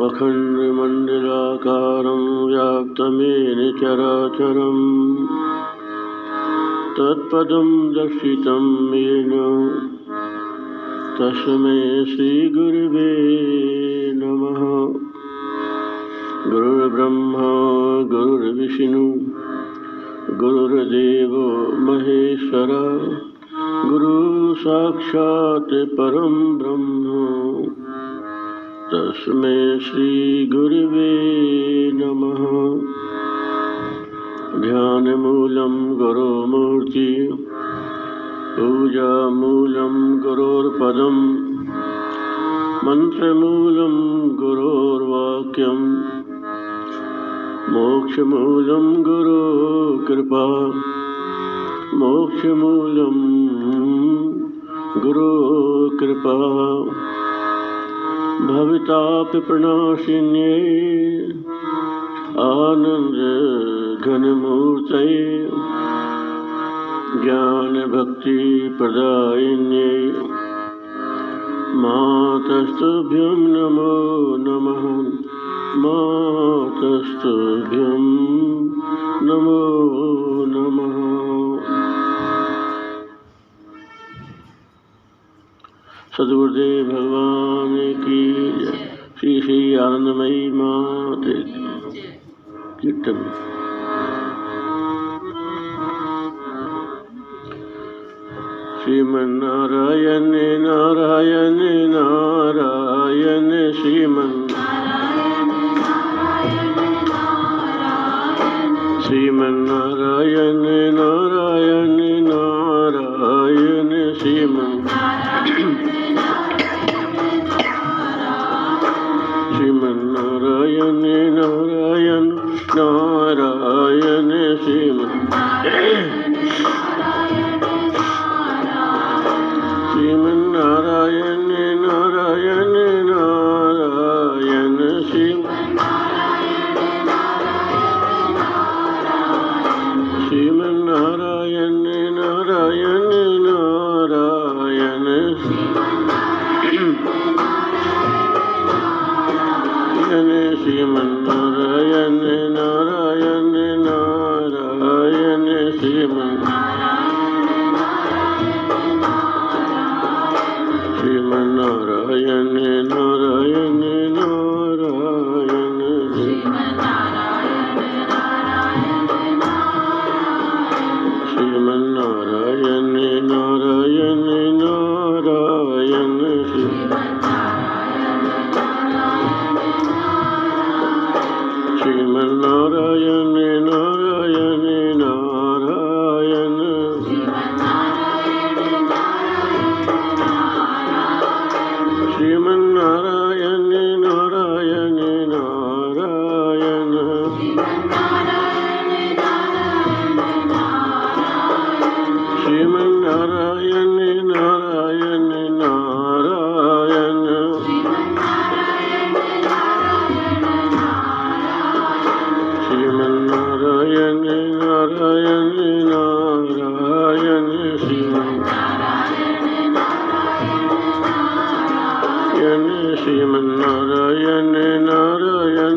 अखण्डमण्डलाकारं व्याप्तमेन चराचरं तत्पदं दर्शितं येन तस्मै श्रीगुरुवे नमः। गुरुर्ब्रह्मा गुरुर्विष्णु गुरुर्देवो महेश्वरा गुरु साक्षात् परं ब्रह्म तस्मै श्री गुरुवे नमः। ध्यानमूलं गुरुमूर्ति पूजामूलं गुरोर्पदं मंत्रमूलं गुरोर्वाक्यं मोक्षमूलं गुरुकृपा मोक्षमूलं गुरुकृपा। भवतापप्रणाशिन्ये आनन्दघनमूर्तये ज्ञानभक्तिप्रदायिन्ये मातस्तुभ्यं नमो नमः। मातस्तुभ्यं नमो नमः। सद्गुरुदेव भगवान की जय। श्री श्री आनंदमयी माते कीर्तन। श्रीमन्नारायण नारायण नारायण श्रीमन्नारायण नारायण नारायण श्रीमन्नारायण नारायण नारायण श्रीमन्नारायण नारायण नारायण श्रीमन्नारायण नारायण नारायण श्रीमन्नारायण नारायण नारायण श्रीमन्नारायण नारायण नारायण श्रीमन्नारायण नारायण नारायण श्रीमन्नारायण नारायण नारायण श्रीमन्नारायण नारायण नारायण श्रीमन्नारायण नारायण नारायण श्रीमन्नारायण नारायण नारायण श्रीमन्नारायण नारायण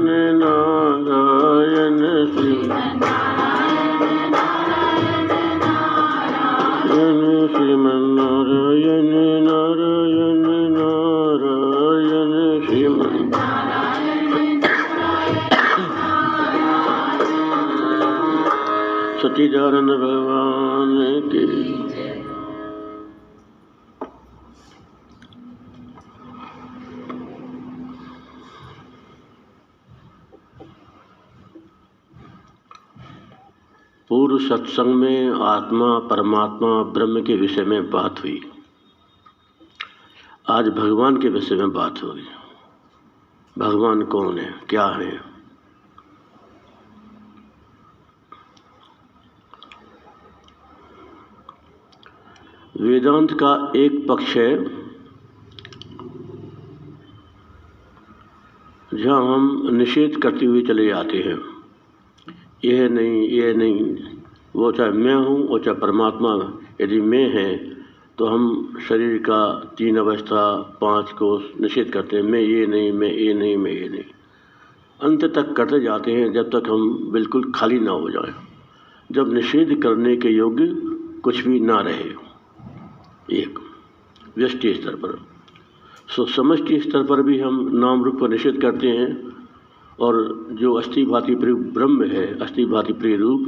नारायण श्रीमन्नारायण नारायण नारायण सच्चिदानंद भगवान की। पूर्व सत्संग में आत्मा परमात्मा ब्रह्म के विषय में बात हुई। आज भगवान के विषय में बात होगी। भगवान कौन है, क्या है? वेदांत का एक पक्ष है जहाँ हम निषेध करते हुए चले जाते हैं, यह नहीं, वो चाहे मैं हूँ, वो चाहे परमात्मा यदि मैं है तो हम शरीर का 3 अवस्था 5 को निषेध करते हैं, मैं ये नहीं, मैं ये नहीं, मैं ये नहीं, अंत तक करते जाते हैं जब तक हम बिल्कुल खाली ना हो जाएं, जब निषेध करने के योग्य कुछ भी ना रहे। एक व्यष्टि स्तर पर, समष्टि स्तर पर भी हम नाम रूप का निषेध करते हैं, और जो अस्थि भांति प्रिय ब्रह्म है, अस्थि भांति प्रिय रूप,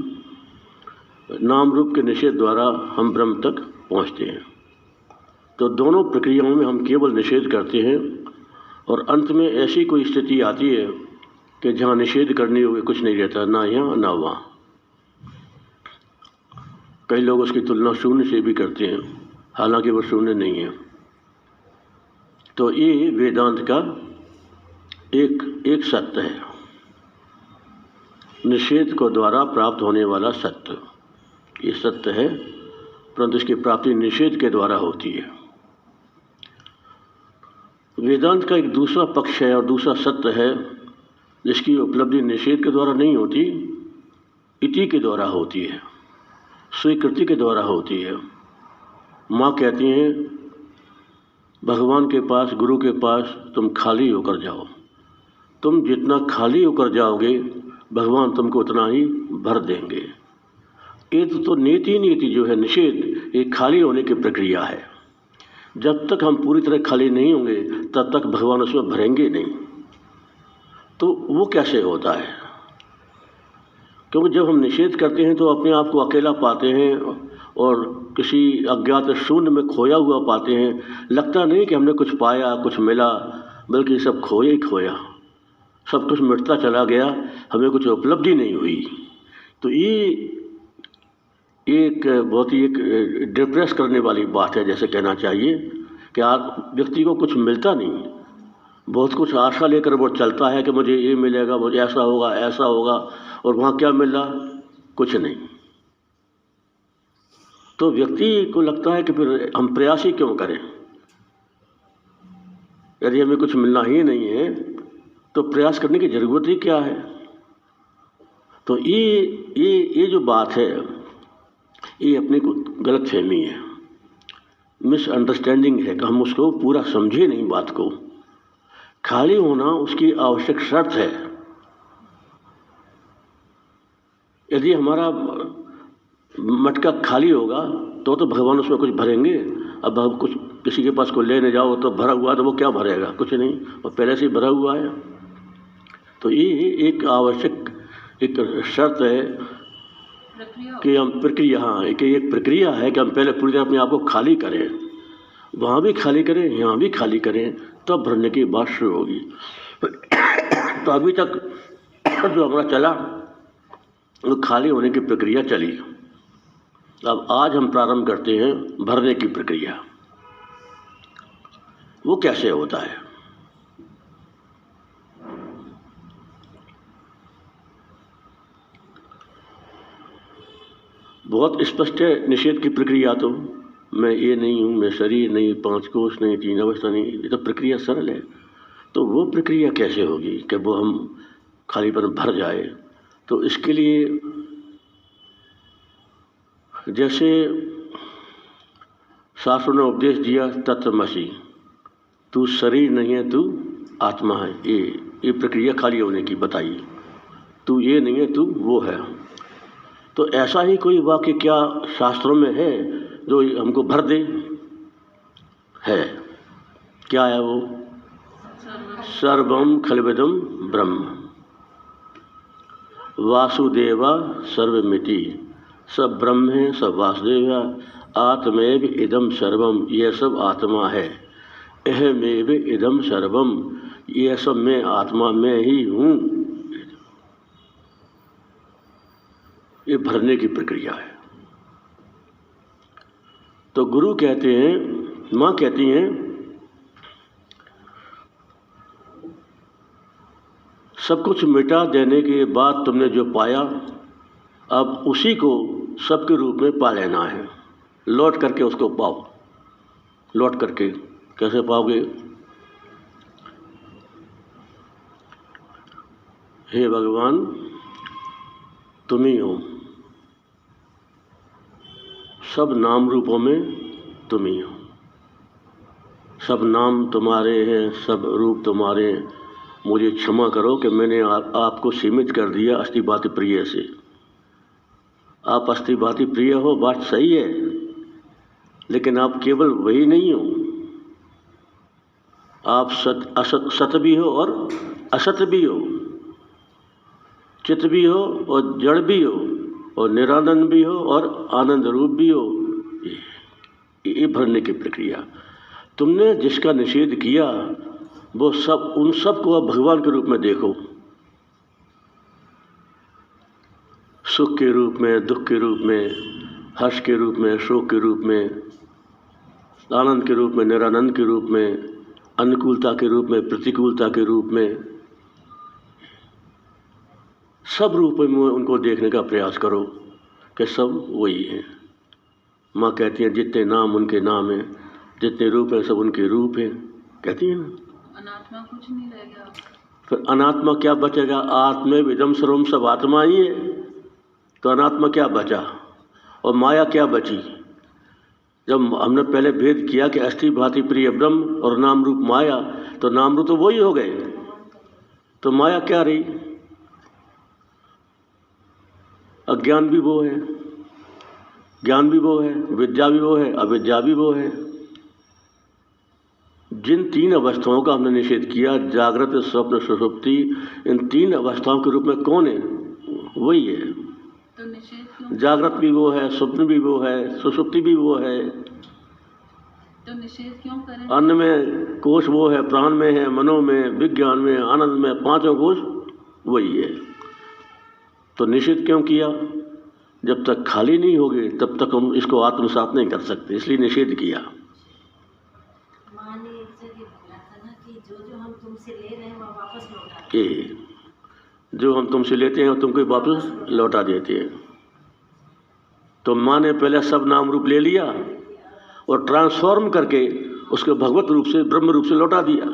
नाम रूप के निषेध द्वारा हम ब्रह्म तक पहुँचते हैं। तो दोनों प्रक्रियाओं में हम केवल निषेध करते हैं, और अंत में ऐसी कोई स्थिति आती है कि जहाँ निषेध करने योग्य कुछ नहीं रहता, ना यहाँ ना वहाँ। कई लोग उसकी तुलना शून्य से भी करते हैं, हालांकि वो शून्य नहीं है। तो ये वेदांत का एक सत्य है, निषेध को द्वारा प्राप्त होने वाला सत्य, ये सत्य है, परंतु इसकी प्राप्ति निषेध के द्वारा होती है। वेदांत का एक दूसरा पक्ष है और दूसरा सत्य है, जिसकी उपलब्धि निषेध के द्वारा नहीं होती, इति के द्वारा होती है, स्वीकृति के द्वारा होती है। माँ कहती हैं भगवान के पास, गुरु के पास तुम खाली होकर जाओ, तुम जितना खाली होकर जाओगे भगवान तुमको उतना ही भर देंगे। ये तो नीति जो है निषेध, ये खाली होने की प्रक्रिया है। जब तक हम पूरी तरह खाली नहीं होंगे तब तक भगवान उसमें भरेंगे नहीं। तो वो कैसे होता है? क्योंकि जब हम निषेध करते हैं तो अपने आप को अकेला पाते हैं और किसी अज्ञात शून्य में खोया हुआ पाते हैं। लगता नहीं कि हमने कुछ पाया, कुछ मिला, बल्कि सब खोया ही खोया, सब कुछ मिटता चला गया, हमें कुछ उपलब्धि नहीं हुई। तो ये एक बहुत ही एक डिप्रेस करने वाली बात है, जैसे कहना चाहिए कि आप व्यक्ति को कुछ मिलता नहीं, बहुत कुछ आशा लेकर वो चलता है कि मुझे ये मिलेगा, मुझे ऐसा होगा, ऐसा होगा, और वहाँ क्या मिला? कुछ नहीं। तो व्यक्ति को लगता है कि फिर हम प्रयास ही क्यों करें? यदि हमें कुछ मिलना ही नहीं है तो प्रयास करने की ज़रूरत ही क्या है? तो ये जो बात है, ये अपनी को गलत फहमी है, मिसअंडरस्टैंडिंग है कि हम उसको पूरा समझे नहीं बात को। खाली होना उसकी आवश्यक शर्त है। यदि हमारा मटका खाली होगा तो भगवान उसमें कुछ भरेंगे। अब हम कुछ किसी के पास को लेने जाओ तो भरा हुआ, तो वो क्या भरेगा? कुछ नहीं, और पहले से ही भरा हुआ है। तो ये एक आवश्यक एक शर्त है कि हम प्रक्रिया, हाँ, कि एक प्रक्रिया है कि हम पहले पूरी तरह अपने आप को खाली करें, वहाँ भी खाली करें, यहाँ भी खाली करें, तब भरने की बात शुरू होगी। तो अभी तक जो हमारा चला वो खाली होने की प्रक्रिया चली। अब आज हम प्रारंभ करते हैं भरने की प्रक्रिया। वो कैसे होता है? बहुत स्पष्ट है निषेध की प्रक्रिया। तो मैं ये नहीं हूँ, मैं शरीर नहीं, 5 कोष नहीं, 3 अवस्था नहीं, ये तो प्रक्रिया सरल है। तो वो प्रक्रिया कैसे होगी कि वो हम खालीपन भर जाए? तो इसके लिए जैसे शास्त्रों ने उपदेश दिया तत्वमसि, तू शरीर नहीं है, तू आत्मा है, ये प्रक्रिया खाली होने की बताई। तू ये नहीं है, तू वो है। तो ऐसा ही कोई वाक्य क्या शास्त्रों में है जो हमको भर दे? है। क्या है वो? सर्वम खलविदम ब्रह्म वासुदेवा सर्वमिति, सब ब्रह्म है, सब वासुदेव है, आत्मेव इदम सर्वम, ये सब आत्मा है। अहमेव इदम सर्वम, ये सब मैं आत्मा में ही हूँ। ये भरने की प्रक्रिया है। तो गुरु कहते हैं, माँ कहती हैं, सब कुछ मिटा देने के बाद तुमने जो पाया, अब उसी को सबके रूप में पा लेना है। लौट करके उसको पाओ। लौट करके कैसे पाओगे? हे भगवान, तुम ही हो। सब नाम रूपों में तुम ही हो। सब नाम तुम्हारे हैं, सब रूप तुम्हारे हैं। मुझे क्षमा करो कि मैंने आपको सीमित कर दिया अस्थि भांति प्रिय से। आप अस्थि भांति प्रिय हो, बात सही है, लेकिन आप केवल वही नहीं हो। आप सत भी हो और असत भी हो, चित भी हो और जड़ भी हो, और निरानंद भी हो और आनंद रूप भी हो। ये भरने की प्रक्रिया। तुमने जिसका निषेध किया वो सब, उन सब को आप भगवान के रूप में देखो। सुख के रूप में, दुख के रूप में, हर्ष के रूप में, शोक के रूप में, आनंद के रूप में, निरानंद के रूप में, अनुकूलता के रूप में, प्रतिकूलता के रूप में, सब रूपों में उनको देखने का प्रयास करो कि सब वही हैं। माँ कहती हैं जितने नाम उनके नाम हैं, जितने रूप हैं सब उनके रूप हैं, कहती हैं ना। अनात्मा कुछ नहीं रह गया। फिर अनात्मा क्या बचेगा? आत्मे विदम सर्वम, सब आत्मा ही है, तो अनात्मा क्या बचा? और माया क्या बची? जब हमने पहले भेद किया कि अस्थि भांति प्रिय ब्रह्म और नाम रूप माया, तो नाम रूप तो वही हो गए, तो माया क्या रही? अज्ञान भी वो है, ज्ञान भी वो है, विद्या भी वो है, अविद्या भी वो है। जिन तीन अवस्थाओं का हमने निषेध किया, जागृत, स्वप्न, सुषुप्ति, इन तीन अवस्थाओं के रूप में कौन है? वही है। तो निषेध क्यों? जागृत भी वो है, स्वप्न भी वो है, सुषुप्ति भी वो है। तो निषेध क्यों करें? अन्न में कोश वो है, प्राण में है, मनो में, विज्ञान में, आनंद में, पांचों कोश वही है। तो निषेध क्यों किया? जब तक खाली नहीं होगी तब तक हम इसको आत्मसात नहीं कर सकते, इसलिए निषेध किया। माँ ने एक जगह बोला था ना कि जो जो हम तुमसे ले रहे हैं वो वापस लौटा देते हैं। जो हम तुमसे लेते हैं तुमको वापस लौटा देते हैं। तो माँ ने पहले सब नाम रूप ले लिया और ट्रांसफॉर्म करके उसको भगवत रूप से, ब्रह्म रूप से लौटा दिया।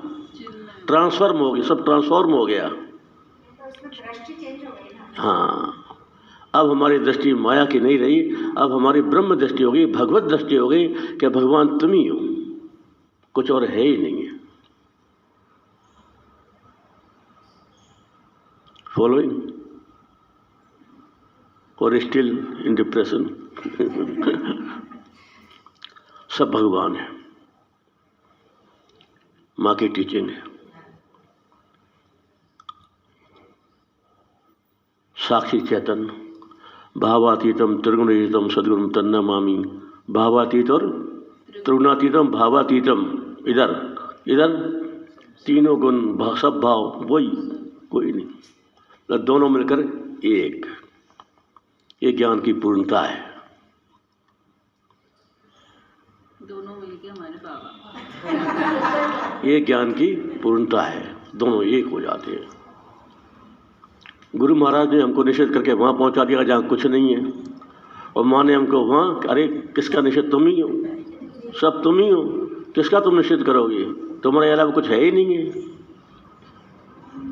ट्रांसफॉर्म हो गया, सब ट्रांसफॉर्म हो गया। दृष्टि चेंज हो गई ना। हाँ, अब हमारी दृष्टि माया की नहीं रही, अब हमारी ब्रह्म दृष्टि हो गई, भगवत दृष्टि हो गई कि भगवान तुम ही हो, कुछ और है ही नहीं है। फॉलोइंग और स्टिल इन डिप्रेशन। सब भगवान है, माँ की टीचिंग है। साक्षी चैतन्य, भावातीतम त्रिगुणातीतम सद्गुरुम तन्नमामि। भावातीत और त्रिगुणातीतम, भावातीतम, इधर इधर तीनों गुण, सब भाव वही, कोई नहीं, दोनों मिलकर एक। ये ज्ञान की पूर्णता है। दोनों मिलके हमारे बाबा। ये ज्ञान की पूर्णता है, दोनों एक हो जाते हैं। गुरु महाराज ने हमको निषेध करके वहाँ पहुँचा दिया जहाँ कुछ नहीं है, और माँ ने हमको वहाँ, अरे किसका निषेध? तुम ही हो, सब तुम ही हो, किसका तुम निषेध करोगे? तुम्हारे अलावा कुछ है ही नहीं है।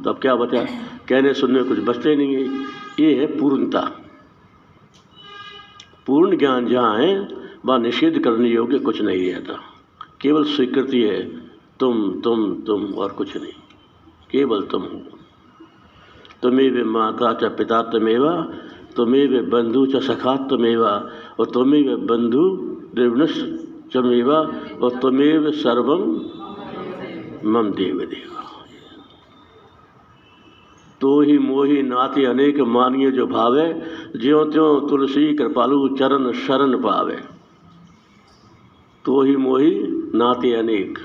तो अब क्या बचा? कहने सुनने कुछ बचते ही नहीं है। ये है पूर्णता। पूर्ण ज्ञान जहाँ है वहाँ निषेध करने योग्य कुछ नहीं रहता, केवल स्वीकृति है। तुम तुम तुम और कुछ नहीं, केवल तुम हो। त्वमेव माता च पिता त्वमेव, त्वमेव बंधु च सखा त्वमेव, और त्वमेव बंधु द्रविणश्च त्वमेव, और त्वमेव सर्वम मम देव देव। तो ही मोहि नाते अनेक मानिए जो भावे, ज्यों त्यों तुलसी कृपालु चरण शरण पावे। तो ही मोहि नाते अनेक,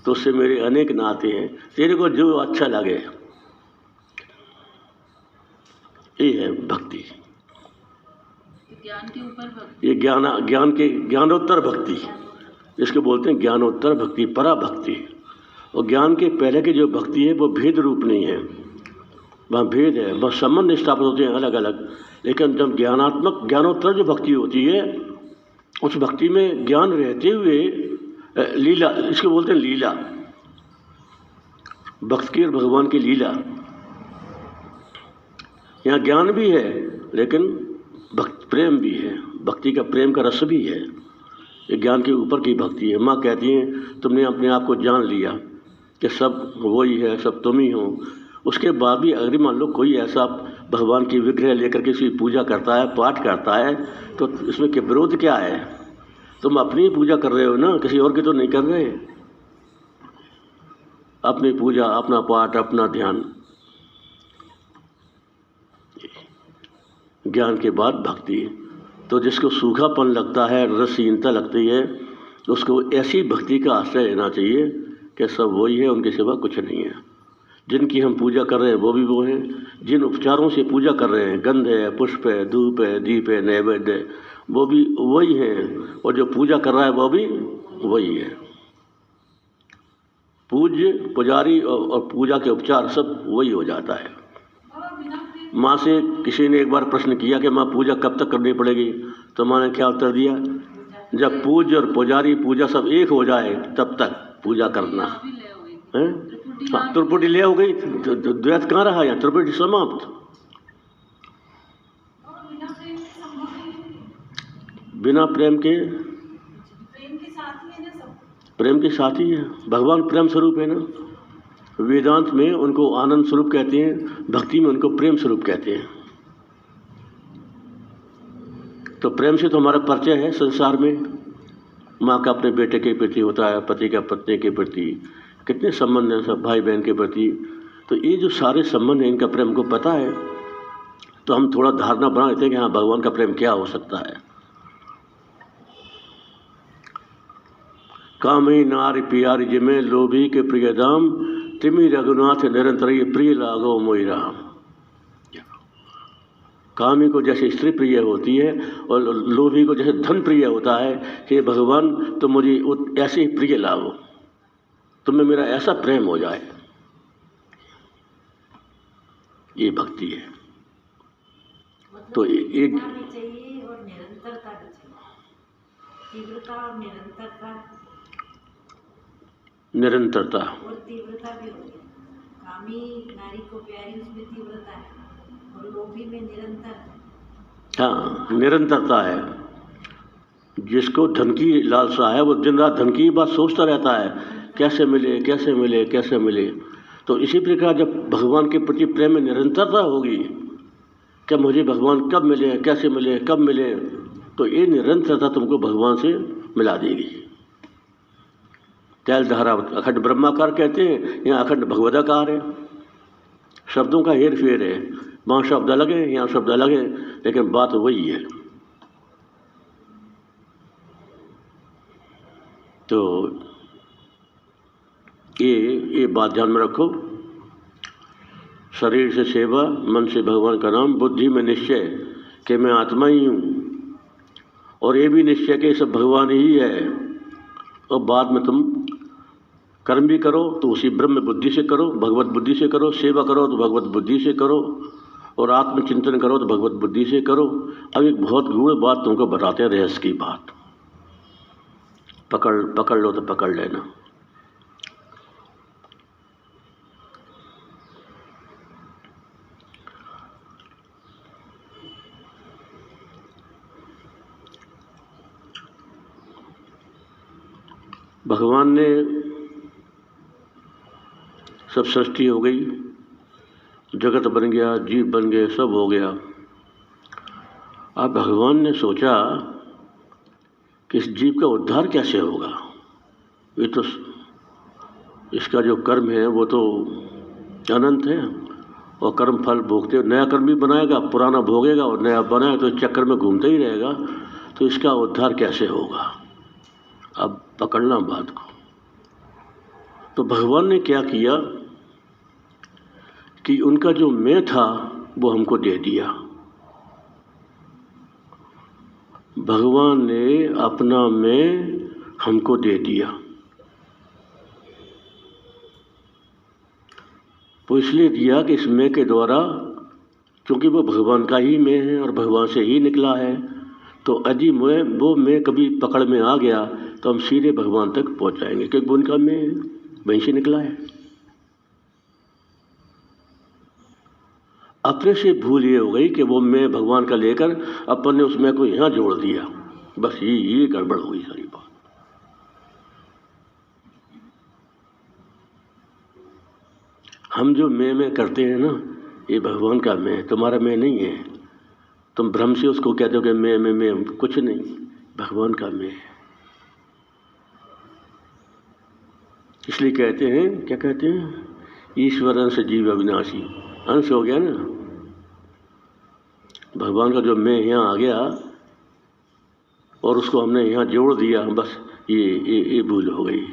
तो उससे मेरे अनेक नाते हैं, तेरे को जो अच्छा लगे। ये है भक्ति। ज्ञान के ऊपर भक्ति, ये ज्ञानोत्तर भक्ति, इसको बोलते हैं ज्ञानोत्तर भक्ति, परा भक्ति। और ज्ञान के पहले की जो भक्ति है वो भेद रूप नहीं है, वहाँ भेद है, वहाँ संबंध स्थापित होते हैं अलग अलग। लेकिन जब ज्ञानोत्तर जो भक्ति होती है, उस भक्ति में ज्ञान रहते हुए लीला, इसको बोलते हैं लीला, भक्त की और भगवान की लीला। यहाँ ज्ञान भी है लेकिन भक्त प्रेम भी है, भक्ति का प्रेम का रस भी है। ये ज्ञान के ऊपर की भक्ति है। माँ कहती हैं तुमने अपने आप को जान लिया कि सब वही है, सब तुम ही हो। उसके बाद भी अगर मान लो कोई ऐसा भगवान की विग्रह लेकर के उसकी पूजा करता है, पाठ करता है, तो इसमें क्या विरोध क्या है? तुम अपनी ही पूजा कर रहे हो ना, किसी और की तो नहीं कर रहे। अपनी पूजा, अपना पाठ, अपना ध्यान। ज्ञान के बाद भक्ति। तो जिसको सूखापन लगता है, रसहीनता लगती है, उसको ऐसी भक्ति का आश्रय लेना चाहिए कि सब वही है, उनके सिवा कुछ नहीं है। जिनकी हम पूजा कर रहे हैं वो भी वो हैं, जिन उपचारों से पूजा कर रहे हैं, गंध है, पुष्प है, धूप है, दीप है, नैवेद्य है, वो भी वही हैं, और जो पूजा कर रहा है वो भी वही है। पूज्य, पुजारी और पूजा के उपचार सब वही हो जाता है। माँ से किसी ने एक बार प्रश्न किया कि माँ पूजा कब तक करनी पड़ेगी, तो माँ ने क्या उत्तर दिया? जब पूज्य और पुजारी पूजा सब एक हो जाए तब तक पूजा करना है। हाँ, त्रिपुटी ले हो गई तो द्वैत कहाँ रहा? यहाँ त्रिपुटी समाप्त। बिना प्रेम के, प्रेम के साथी है। भगवान प्रेम स्वरूप है ना। वेदांत में उनको आनंद स्वरूप कहते हैं, भक्ति में उनको प्रेम स्वरूप कहते हैं। तो प्रेम से तो हमारा परिचय है संसार में। माँ का अपने बेटे के प्रति होता है, पति का पत्नी के प्रति, कितने संबंध हैं सब, भाई बहन के प्रति। तो ये जो सारे संबंध हैं, इनका प्रेम हमको पता है, तो हम थोड़ा धारणा बना लेते हैं कि हाँ भगवान का प्रेम क्या हो सकता है। कामी नारी प्यारी जिमे लोभी के प्रिय दाम, तिमी रघुनाथ निरंतर ये प्रिय लागो मोई राम। कामी को जैसे स्त्री प्रिय होती है और लोभी को जैसे धन प्रिय होता है, हे भगवान तो मुझे ऐसे ही प्रिय लागो, तुम्हें मेरा ऐसा प्रेम हो जाए। ये भक्ति है। तो एक चाहिए और निरंतरता भी चाहिए, तीव्रता और निरंतरता। निरंतरता और तीव्रता भी होगी। कामी नारी को प्यारी, उसमें तीव्रता है, और लोभी में निरंतर। हाँ, निरंतरता है। जिसको धन की लालसा है वो दिन रात धन की बात सोचता रहता है, कैसे मिले कैसे मिले कैसे मिले। तो इसी प्रकार जब भगवान के प्रति प्रेम में निरंतरता होगी कि मुझे भगवान कब मिले, कैसे मिले, कब मिले, तो ये निरंतरता तुमको भगवान से मिला देगी। तैल धारा अखंड ब्रह्माकार कहते हैं, यहाँ अखंड भगवदाकार है। शब्दों का हेर फेर है, वहाँ शब्द अलग है, यहाँ शब्द अलग है, लेकिन बात वही है। तो ये बात ध्यान में रखो। शरीर से सेवा, मन से भगवान का नाम, बुद्धि में निश्चय कि मैं आत्मा ही हूँ, और ये भी निश्चय कि सब भगवान ही है। और बाद में तुम कर्म भी करो तो उसी ब्रह्म बुद्धि से करो, भगवत बुद्धि से करो, सेवा करो तो भगवत बुद्धि से करो, और आत्मचिंतन करो तो भगवत बुद्धि से करो। अब एक बहुत गूढ़ बात तुमको बताते हैं, रहस्य की बात। पकड़ लो तो पकड़ लेना। भगवान ने सब सृष्टि हो गई, जगत बन गया, जीव बन गए, सब हो गया। अब भगवान ने सोचा कि इस जीव का उद्धार कैसे होगा। ये तो इसका जो कर्म है वो तो अनंत है, और कर्म फल भोगते, नया कर्म भी बनाएगा, पुराना भोगेगा, और नया बनाए तो चक्कर में घूमते ही रहेगा। तो इसका उद्धार कैसे होगा? अब पकड़ना बात को। तो भगवान ने क्या किया कि उनका जो मैं था वो हमको दे दिया। भगवान ने अपना मैं हमको दे दिया। वो इसलिए दिया कि इस मैं के द्वारा, क्योंकि वो भगवान का ही मैं है और भगवान से ही निकला है, तो यदि वो मैं कभी पकड़ में आ गया तो हम सीधे भगवान तक पहुंच जाएंगे, क्योंकि उनका मैं वहीं से निकला है। अपने से भूल ये हो गई कि वो मैं भगवान का लेकर अपन ने उस मैं को यहाँ जोड़ दिया। बस ये गड़बड़ हुई सारी बात। हम जो मैं करते हैं ना, ये भगवान का मैं, तुम्हारा मैं नहीं है। तुम भ्रम से उसको कहते हो कि मैं, कुछ नहीं, भगवान का मैं। इसलिए कहते हैं, क्या कहते हैं, ईश्वर अंश जीव अविनाशी। अंश हो गया ना, भगवान का जो मैं यहाँ आ गया और उसको हमने यहाँ जोड़ दिया, बस ये भूल हो गई।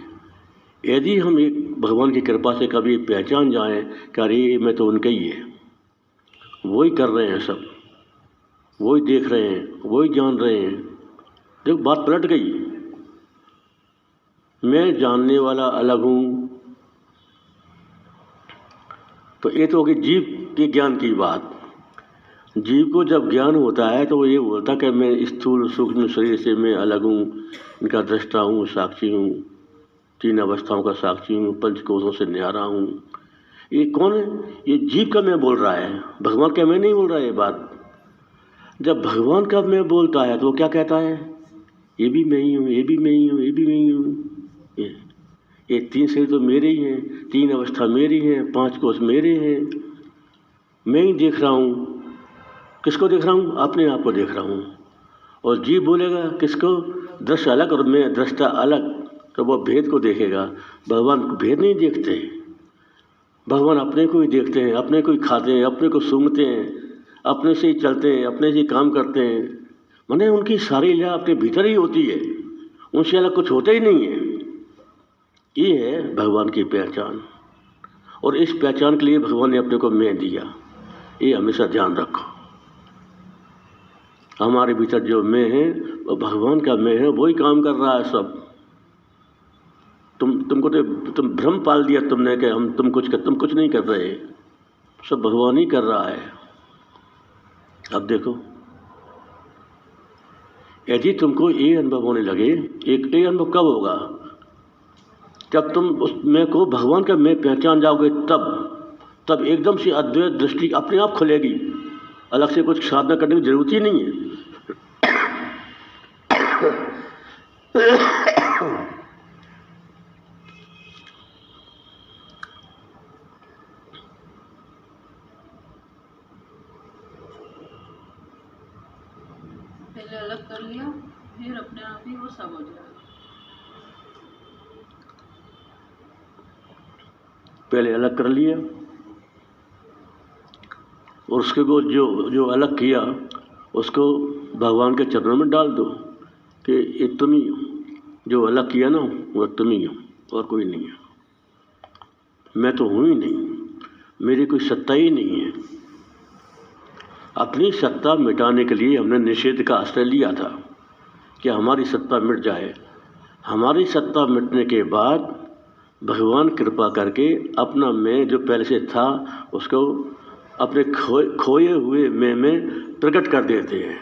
यदि हम एक भगवान की कृपा से कभी पहचान जाएं कि अरे मैं तो उनका ही है, वही कर रहे हैं सब, वही देख रहे हैं, वही जान रहे हैं, देखो बात पलट गई। मैं जानने वाला अलग हूँ, तो ये तो होगी जीव के ज्ञान की बात। जीव को जब ज्ञान होता है तो वो ये बोलता कि मैं स्थूल सूक्ष्म शरीर से मैं अलग हूँ, इनका दृष्टा हूँ, साक्षी हूँ, 3 अवस्थाओं का साक्षी हूँ, पंचकोशों से न्यारा हूँ। ये कौन है? ये जीव का मैं बोल रहा है, भगवान का मैं नहीं बोल रहा है। ये बात जब भगवान का मैं बोलता है तो वो क्या कहता है, ये भी मैं ही हूँ, ये भी मैं ही हूँ, ये भी मैं ही हूँ। ये 3 शरीर तो मेरे ही हैं, 3 अवस्था मेरी हैं, 5 कोश मेरे हैं, मैं ही देख रहा हूँ। किसको देख रहा हूँ? अपने आप को देख रहा हूँ। और जीव बोलेगा किसको? दृश्य अलग और मैं दृष्टा अलग, तो वो भेद को देखेगा। भगवान भेद नहीं देखते, भगवान अपने को ही देखते हैं, अपने को ही खाते हैं, अपने को सूंघते हैं, अपने से ही चलते हैं, अपने से ही काम करते हैं। माने उनकी सारी लीला अपने भीतर ही होती है, उनसे अलग कुछ होता ही नहीं है। ये है भगवान की पहचान, और इस पहचान के लिए भगवान ने अपने को मैं दिया। ये हमेशा ध्यान रखो, हमारे भीतर जो मैं है वो भगवान का मैं है, वही काम कर रहा है सब। तुमको तो तुम भ्रम पाल दिया तुमने कि तुम कुछ नहीं कर रहे, सब भगवान ही कर रहा है। अब देखो, यदि तुमको ये अनुभव होने लगे, एक ये अनुभव कब होगा? जब तुम उस मैं को भगवान का मैं पहचान जाओगे, तब एकदम से अद्वैत दृष्टि अपने आप खुलेगी। अलग से कुछ साधना करने की जरूरत ही नहीं है। पहले अलग कर लिया, फिर अपने आप ही वो सब हो जाएगा। पहले अलग कर लिया और उसके को जो अलग किया उसको भगवान के चरणों में डाल दो कि ये तुम ही हो, जो अलग किया ना वो तुम ही हो और कोई नहीं है। मैं तो हूँ ही नहीं, मेरी कोई सत्ता ही नहीं है। अपनी सत्ता मिटाने के लिए हमने निषेध का आश्रय लिया था कि हमारी सत्ता मिट जाए। हमारी सत्ता मिटने के बाद भगवान कृपा करके अपना मैं जो पहले से था उसको अपने खोए हुए मैं में प्रकट कर देते हैं।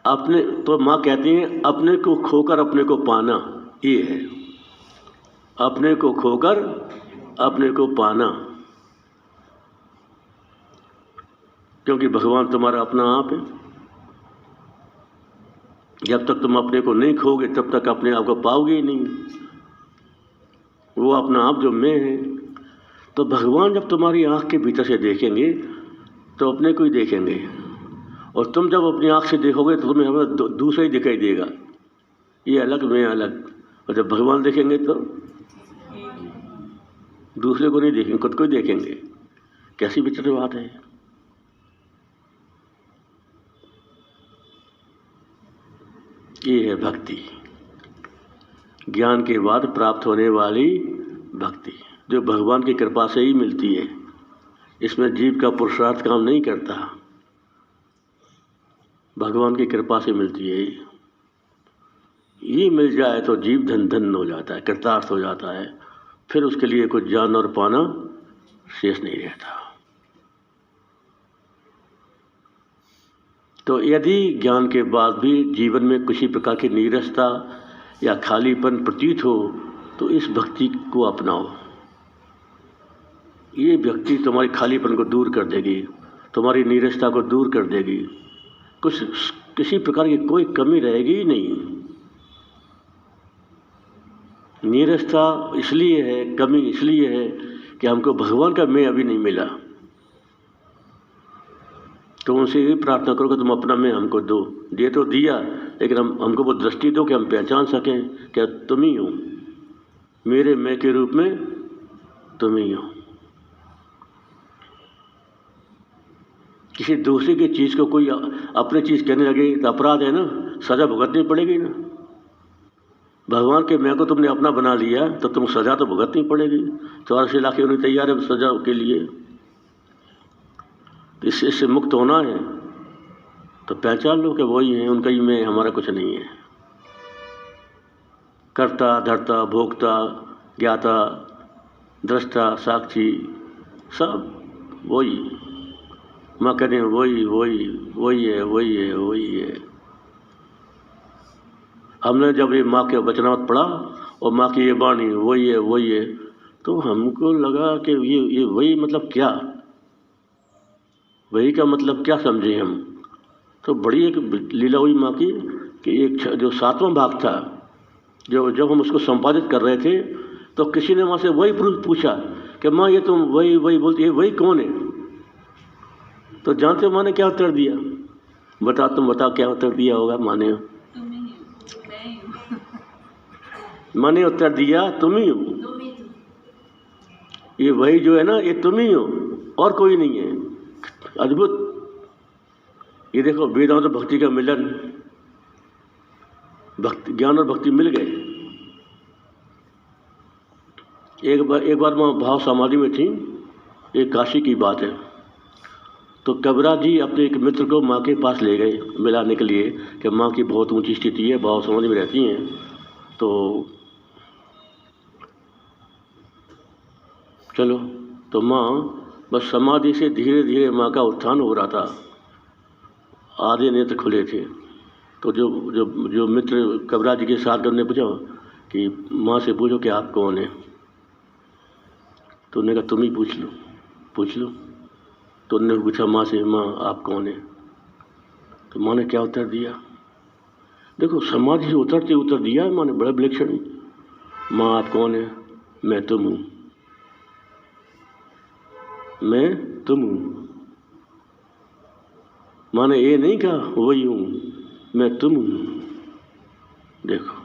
अपने तो माँ कहती हैं अपने को खोकर अपने को पाना, ये है अपने को खोकर अपने को पाना। क्योंकि भगवान तुम्हारा अपना आप है। जब तक तुम अपने को नहीं खोगे तब तक अपने आप को पाओगे ही नहीं। वो अपना आप जो मैं है, तो भगवान जब तुम्हारी आँख के भीतर से देखेंगे तो अपने को ही देखेंगे, और तुम जब अपनी आँख से देखोगे तो तुम्हें हमें दूसरा ही दिखाई देगा, ये अलग मैं अलग। और जब भगवान देखेंगे तो दूसरे को नहीं देखेंगे, खुद को ही देखेंगे। कैसी विचित्र बात है। ये है भक्ति, ज्ञान के बाद प्राप्त होने वाली भक्ति, जो भगवान की कृपा से ही मिलती है। इसमें जीव का पुरुषार्थ काम नहीं करता, भगवान की कृपा से मिलती है। ये मिल जाए तो जीव धन हो जाता है, कृतार्थ हो जाता है। फिर उसके लिए कुछ जान और पाना शेष नहीं रहता। तो यदि ज्ञान के बाद भी जीवन में किसी प्रकार की नीरसता या खालीपन प्रतीत हो तो इस भक्ति को अपनाओ। ये भक्ति तुम्हारी खालीपन को दूर कर देगी, तुम्हारी नीरसता को दूर कर देगी। किसी प्रकार की कोई कमी रहेगी ही नहीं। नीरसता इसलिए है, कमी इसलिए है कि हमको भगवान का मैं अभी नहीं मिला। तो उनसे ये प्रार्थना करो कि तुम अपना मैं हमको दो। दे तो दिया, लेकिन हमको वो दृष्टि दो कि हम पहचान सकें कि तुम ही हो, मेरे मैं के रूप में तुम ही हो। किसी दूसरे की चीज़ को कोई अपनी चीज़ कहने लगे तो अपराध है ना, सज़ा भुगतनी पड़ेगी ना। भगवान के मैं को तुमने अपना बना लिया तो तुम सज़ा तो भुगतनी पड़ेगी। 84 लाख उन्हें तैयार है सज़ा के लिए। इससे मुक्त होना है तो पहचान लो कि वही है, उनका ही मैं, हमारा कुछ नहीं है। कर्ता धर्ता भोक्ता ज्ञाता दृष्टा साक्षी सब वही। माँ कहते हैं वही वही वही है, वही है, वही है। हमने जब ये माँ के वचनामृत पढ़ा और माँ की ये वाणी वही है वही है, तो हमको लगा कि ये वही मतलब क्या, वही का मतलब क्या समझे हम। तो बड़ी एक लीला हुई माँ की कि एक जो 7वां भाग था, जो जब हम उसको संपादित कर रहे थे तो किसी ने माँ से वही पूछा कि माँ ये तुम वही वही बोलती है, वही कौन है? तो जानते हो माँ ने क्या उत्तर दिया? तुम बताओ क्या उत्तर दिया होगा माँ ने? माँ ने उत्तर दिया तुम ही हो। ये वही जो है ना, ये तुम ही हो और कोई नहीं है। अद्भुत। ये देखो वेदांत और भक्ति का मिलन, भक्ति ज्ञान और भक्ति मिल गए। एक बार मैं भाव समाधि में थी, एक काशी की बात है। तो कबीरा जी अपने एक मित्र को माँ के पास ले गए मिलाने के लिए कि माँ की बहुत ऊंची स्थिति है, भाव समाधि में रहती हैं। तो चलो, तो माँ बस समाधि से धीरे धीरे माँ का उत्थान हो रहा था, आधे नेत्र खुले थे। तो जो मित्र कबीरा जी के साथ उन्होंने पूछा कि माँ से पूछो कि आप कौन हैं? तो उन्होंने कहा तुम ही पूछ लो। तो उन्होंने पूछा माँ से, माँ आप कौन हैं? तो माँ ने क्या उत्तर दिया? देखो समाधि से उतरते उत्तर दिया है माँ ने, बड़ा विलक्षण। माँ आप कौन है? मैं तुम हूँ, मैं तुम हूँ। माँ ने ये नहीं कहा वही हूँ, मैं तुम हूँ। देखो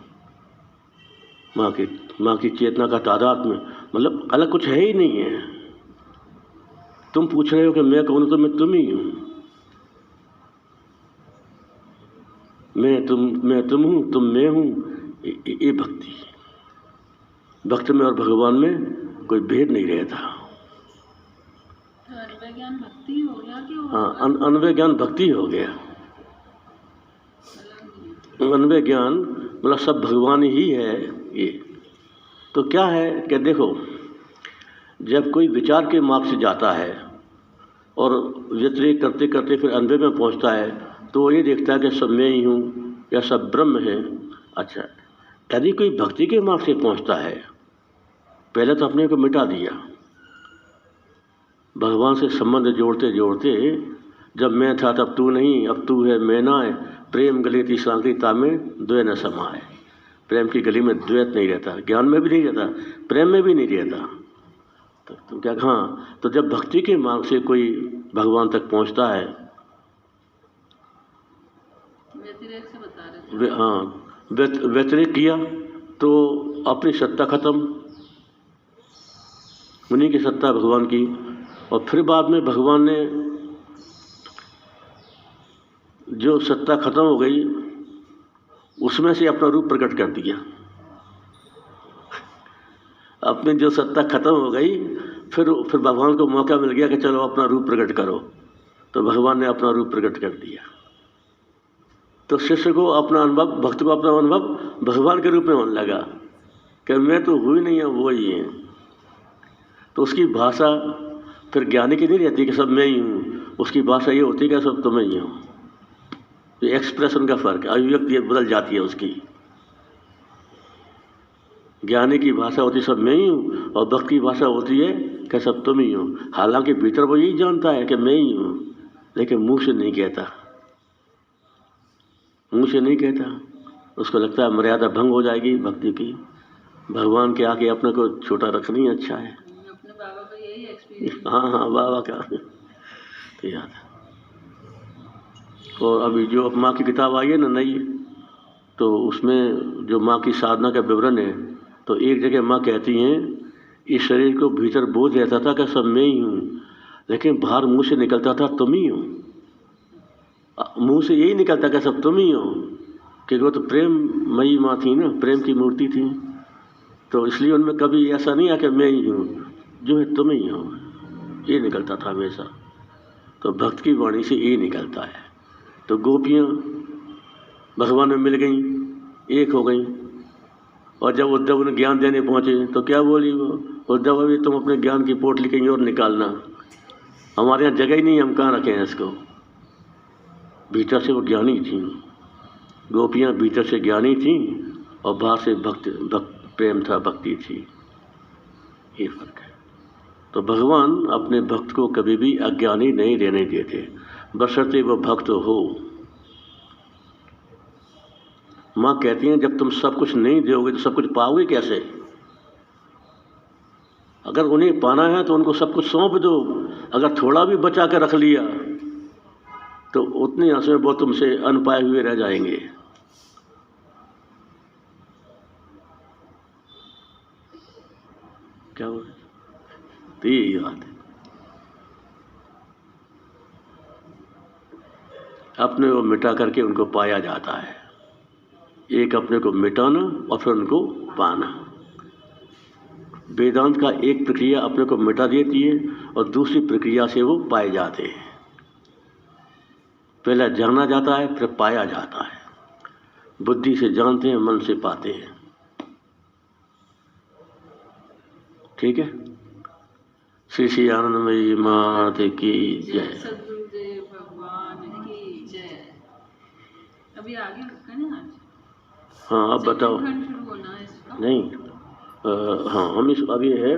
माँ की चेतना का तादाद में मतलब अलग कुछ है ही नहीं है। तुम पूछ रहे हो कि मैं कौन हूँ, तो मैं तुम ही हूँ। मैं तुम हूँ, तुम मैं हूँ। ये भक्ति, भक्त में और भगवान में कोई भेद नहीं रहता। अन्वय ज्ञान भक्ति हो गया कि? हाँ, अन्वय ज्ञान भक्ति हो गया। अन्वय ज्ञान मतलब सब भगवान ही है। ये तो क्या है कि देखो, जब कोई विचार के मार्ग से जाता है और व्यतिरेक करते करते फिर अन्वय में पहुंचता है, तो वो ये देखता है कि सब मैं ही हूँ या सब ब्रह्म है। अच्छा, यदि कोई भक्ति के मार्ग से पहुंचता है, पहले तो अपने को मिटा दिया, भगवान से संबंध जोड़ते जोड़ते जब मैं था तब तू नहीं, अब तू है मैं ना है, प्रेम गले की शांतिता में द्वैत न समाए। प्रेम की गली में द्वैत नहीं रहता, ज्ञान में भी नहीं रहता, प्रेम में भी नहीं रहता। तो क्या, हाँ, तो जब भक्ति के मार्ग से कोई भगवान तक पहुंचता है, व्यतिरेक से बता रहे थे। हाँ, व्यतिरेक किया तो अपनी सत्ता खत्म, उन्हीं की सत्ता भगवान की। और फिर बाद में भगवान ने जो सत्ता खत्म हो गई उसमें से अपना रूप प्रकट कर दिया। अपनी जो सत्ता खत्म हो गई, फिर भगवान को मौका मिल गया कि चलो अपना रूप प्रकट करो। तो भगवान ने अपना रूप प्रकट कर दिया। तो शिष्य को अपना अनुभव, भक्त को अपना अनुभव भगवान के रूप में होने लगा कि मैं तो हुई नहीं है, वो ही है। तो उसकी भाषा फिर ज्ञानी की नहीं रहती कि सब मैं ही हूँ, उसकी भाषा ये होती है कि सब तुम ही हो। ये एक्सप्रेशन का फर्क है, अभिव्यक्ति बदल जाती है उसकी। ज्ञानी की भाषा होती है सब मैं ही हूँ, और भक्त की भाषा होती है कि सब तुम ही हो। हालांकि भीतर वो यही जानता है कि मैं ही हूँ, लेकिन मुंह से नहीं कहता, मुंह से नहीं कहता। उसको लगता है मर्यादा भंग हो जाएगी भक्ति की, भगवान के आगे अपने को छोटा रखना ही अच्छा है। अपने बाबा का यही एक्सपीरियंस। हाँ हाँ, बाबा का तो याद है। और अभी जो माँ की किताब आई है ना नई, तो उसमें जो माँ की साधना का विवरण है, तो एक जगह माँ कहती हैं, इस शरीर को भीतर बोझ रहता था कि सब मैं ही हूँ, लेकिन बाहर मुंह से निकलता था तुम ही हो। मुंह से यही निकलता कि सब तुम ही हो, क्योंकि वो तो प्रेममयी माँ थी ना, प्रेम की मूर्ति थी, तो इसलिए उनमें कभी ऐसा नहीं है कि मैं ही हूँ, जो है तुम ही हो, ये निकलता था हमेशा। तो भक्त की वाणी से ये निकलता है। तो गोपियाँ भगवान में मिल गईं, एक हो गईं, और जब उद्धव उन्हें ज्ञान देने पहुँचे तो क्या बोली वो, उद्धव अभी तुम अपने ज्ञान की पोटली कहीं और निकालना, हमारे यहाँ जगह ही नहीं, हम कहाँ रखें इसको। भीतर से वो ज्ञानी थी, गोपियाँ भीतर से ज्ञानी थीं और बाहर से भक्त प्रेम था, भक्ति थी, ये फर्क है। तो भगवान अपने भक्त को कभी भी अज्ञानी नहीं रहने देते, बशर्ते वो भक्त हो। माँ कहती हैं जब तुम सब कुछ नहीं दोगे तो सब कुछ पाओगे कैसे। अगर उन्हें पाना है तो उनको सब कुछ सौंप दो, अगर थोड़ा भी बचा कर रख लिया तो उतने आंसू में वो तुमसे अनपाए हुए रह जाएंगे। क्या हो, तो यही बात है। अपने को मिटा करके उनको पाया जाता है। एक अपने को मिटाना और फिर उनको पाना। वेदांत का एक प्रक्रिया अपने को मिटा देती है और दूसरी प्रक्रिया से वो पाए जाते हैं। पहले जाना जाता है, फिर पाया जाता है। बुद्धि से जानते हैं, मन से पाते हैं। ठीक है। श्री श्री आनंदमयी माता की जय। सद्गुरुदेव भगवान की जय। अभी आगे रखा ना आज। हाँ अब बताओ। खंड शुरू होना है इसका। नहीं हाँ हम इस अभी है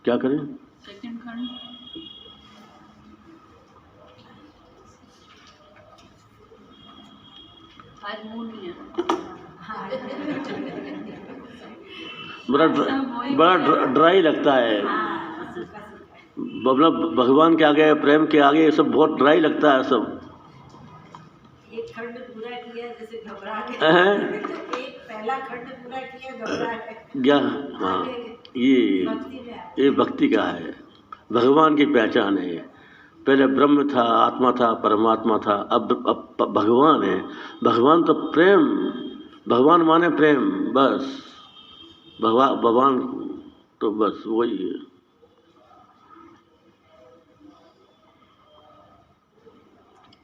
क्या करें। सेकंड खंड। आज मूड नहीं है। बड़ा ड्राई लगता है, मतलब भगवान के आगे, प्रेम के आगे ये सब बहुत ड्राई लगता है सब। एक खंड पूरा किया जैसे घबरा गए, एक पहला खंड पूरा किया घबरा गया। हाँ ये भक्ति का है, भगवान की पहचान है। पहले ब्रह्म था, आत्मा था, परमात्मा था, अब भगवान है। भगवान तो प्रेम, भगवान माने प्रेम, बस भगवान तो बस वही है।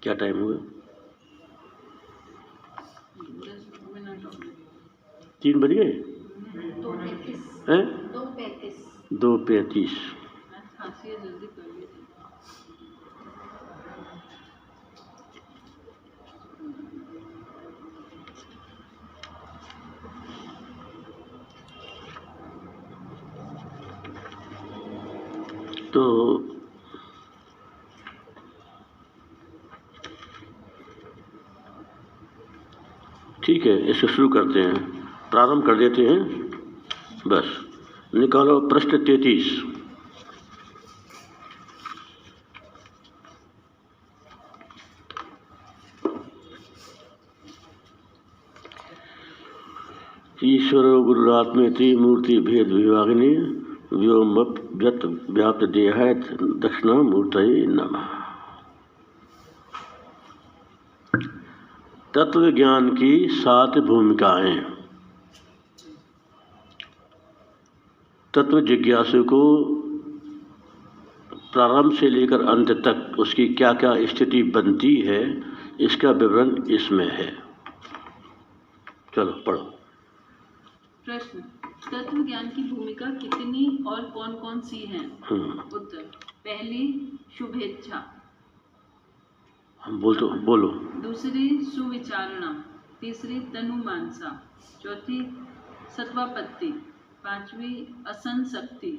क्या टाइम हुआ? 3 बज गए हैं? 2:35। जल्दी कर ली। तो ठीक है, इसे शुरू करते हैं, प्रारंभ कर देते हैं। बस निकालो प्रश्न 33। ईश्वरो गुरुरात्मेति मूर्ति भेद विभागिनी व्योम व्यक्त व्याप्त देहाय दक्षिणामूर्तये नमः। तत्व ज्ञान की 7 भूमिकाएं। तत्व जिज्ञासु को प्रारंभ से लेकर अंत तक उसकी क्या क्या स्थिति बनती है, इसका विवरण इसमें है। चलो पढ़ो। प्रश्न, तत्व ज्ञान की भूमिका कितनी और कौन कौन सी हैं? उत्तर, पहली शुभेच्छा, हम बोलो। दूसरी सुविचारणा, तीसरी तनुमानसा, चौथी सत्वापत्ति, पांचवी असंशक्ति,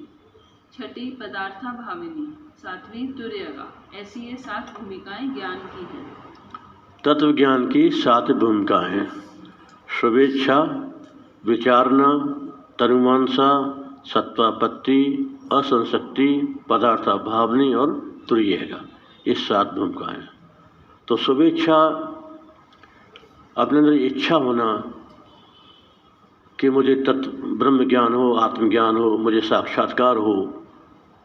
छठी पदार्था भाविनी, सातवीं तुर्यगा। ऐसी ये 7 भूमिकाएं ज्ञान की हैं। तत्व ज्ञान की 7 भूमिकाएं। शुभेच्छा, विचारना, तनुमानसा, सत्वापत्ति, असंशक्ति, पदार्था भावनी और तुरीयेगा, ये 7 भूमिकाएँ। तो शुभेच्छा, अपने अंदर इच्छा होना कि मुझे तत्व ब्रह्म ज्ञान हो, आत्मज्ञान हो, मुझे साक्षात्कार हो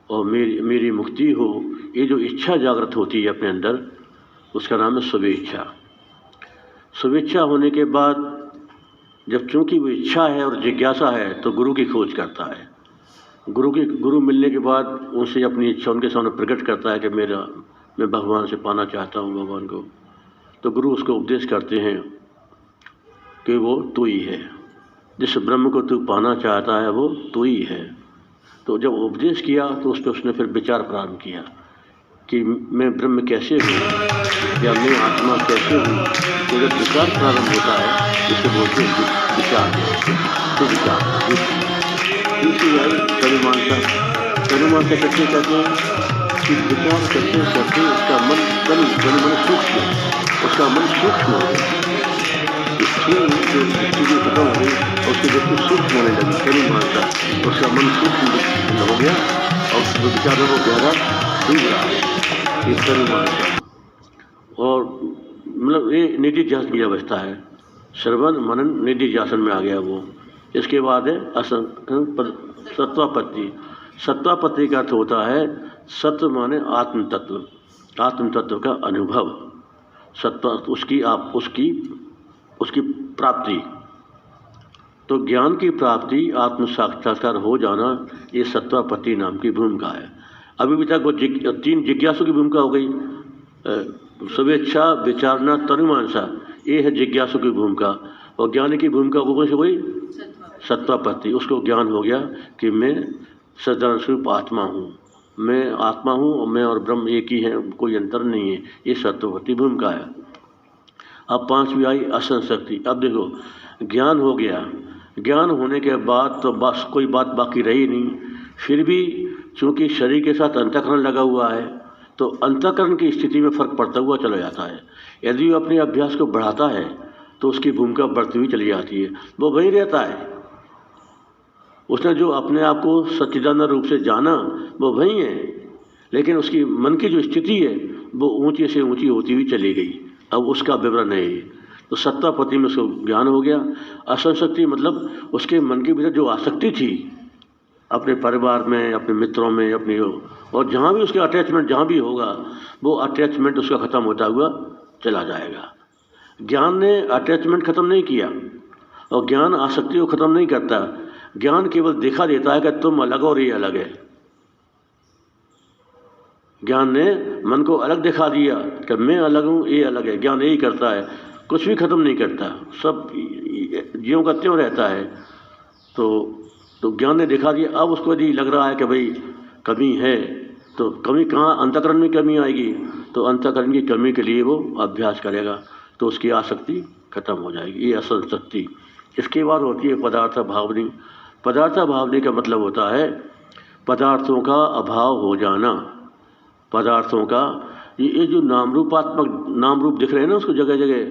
और मेरी मुक्ति हो, ये जो इच्छा जागृत होती है अपने अंदर, उसका नाम है शुभेच्छा। शुभेच्छा होने के बाद जब चूँकि वो इच्छा है और जिज्ञासा है तो गुरु की खोज करता है। गुरु मिलने के बाद उनसे अपनी इच्छा उनके सामने प्रकट करता है कि मैं भगवान से पाना चाहता हूँ भगवान को। तो गुरु उसको उपदेश करते हैं कि वो तू ही है, जिस ब्रह्म को तू पाना चाहता है वो तू ही है। तो जब उपदेश किया तो उस पर उसने फिर विचार प्रारंभ किया कि मैं ब्रह्म कैसे हूँ या मैं आत्मा कैसे हूँ। तो जब विचार प्रारंभ होता है इसे बोलते हैं विचार। तो विचार दूसरी आई तनुमानसा। तनुमानसा करते करते कि विचार करते करते उसका मन मन सूक्ष्म, उसका मन सूक्ष्म हो गया। जो चीज़ें खत्म हो गई और उसकी वस्तु सूक्ष्म होने लगी, तनुमानसा, उसका मन सूक्ष्म हो गया और विचारों को गहरा डूब रहा है, ये तनुमानसा। और मतलब ये निधिध्यासन की अवस्था है, श्रवण मनन निधिध्यासन में आ गया वो। इसके बाद है सत्वापत्ति। सत्वापत्ति का अर्थ होता है सत्व माने आत्म तत्व, आत्म तत्व का अनुभव। सत्व उसकी प्राप्ति। तो ज्ञान की प्राप्ति, आत्म साक्षात्कार हो जाना, ये सत्वापत्ति नाम की भूमिका है। अभी तक वो 3 जिज्ञासु की भूमिका हो गई, शुभेच्छा, विचारना, तनुमानसा, ये है जिज्ञासु की भूमिका। और ज्ञानी की भूमिका वो कौन सी हुई? सत्वापत्ति। उसको ज्ञान हो गया कि मैं सच्चिदानंद स्वरूप आत्मा हूँ, मैं आत्मा हूँ और मैं और ब्रह्म एक ही है, कोई अंतर नहीं है। ये सत्वापत्ति भूमिका है। अब 5वीं आई असंशक्ति। अब देखो ज्ञान हो गया, ज्ञान होने के बाद तो बस कोई बात बाकी रही नहीं। फिर भी चूँकि शरीर के साथ अंतःकरण लगा हुआ है तो अंतःकरण की स्थिति में फ़र्क पड़ता हुआ चला जाता है। यदि वो अपने अभ्यास को बढ़ाता है तो उसकी भूमिका बढ़ती हुई चली जाती है, वो वहीं रहता है। उसने जो अपने आप को सच्चिदानंद रूप से जाना वो वहीं है, लेकिन उसकी मन की जो स्थिति है वो ऊंची से ऊंची होती हुई चली गई। अब उसका विवरण है ये। तो सत्तापति में उसको ज्ञान हो गया। असंशक्ति मतलब उसके मन के भीतर जो आसक्ति थी अपने परिवार में, अपने मित्रों में, अपनी और जहाँ भी उसके अटैचमेंट जहाँ भी होगा वो अटैचमेंट उसका ख़त्म होता हुआ चला जाएगा। ज्ञान ने अटैचमेंट ख़त्म नहीं किया और ज्ञान आसक्ति को ख़त्म नहीं करता। ज्ञान केवल दिखा देता है कि तुम अलग और ये अलग है। ज्ञान ने मन को अलग दिखा दिया कि मैं अलग हूँ, ये अलग है। ज्ञान यही करता है, कुछ भी ख़त्म नहीं करता, सब ज्यों का त्यों रहता है। तो ज्ञान ने दिखा दिया। अब उसको यदि लग रहा है कि भाई कमी है, तो कमी कहाँ, अंतःकरण में कमी आएगी, तो अंतःकरण की कमी के लिए वो अभ्यास करेगा तो उसकी आसक्ति खत्म हो जाएगी। ये असल शक्ति। इसके बाद होती है पदार्थ भावनी। पदार्थ भावनी का मतलब होता है पदार्थों का अभाव हो जाना। पदार्थों का ये जो नाम रूप दिख रहे हैं ना उसको जगह जगह,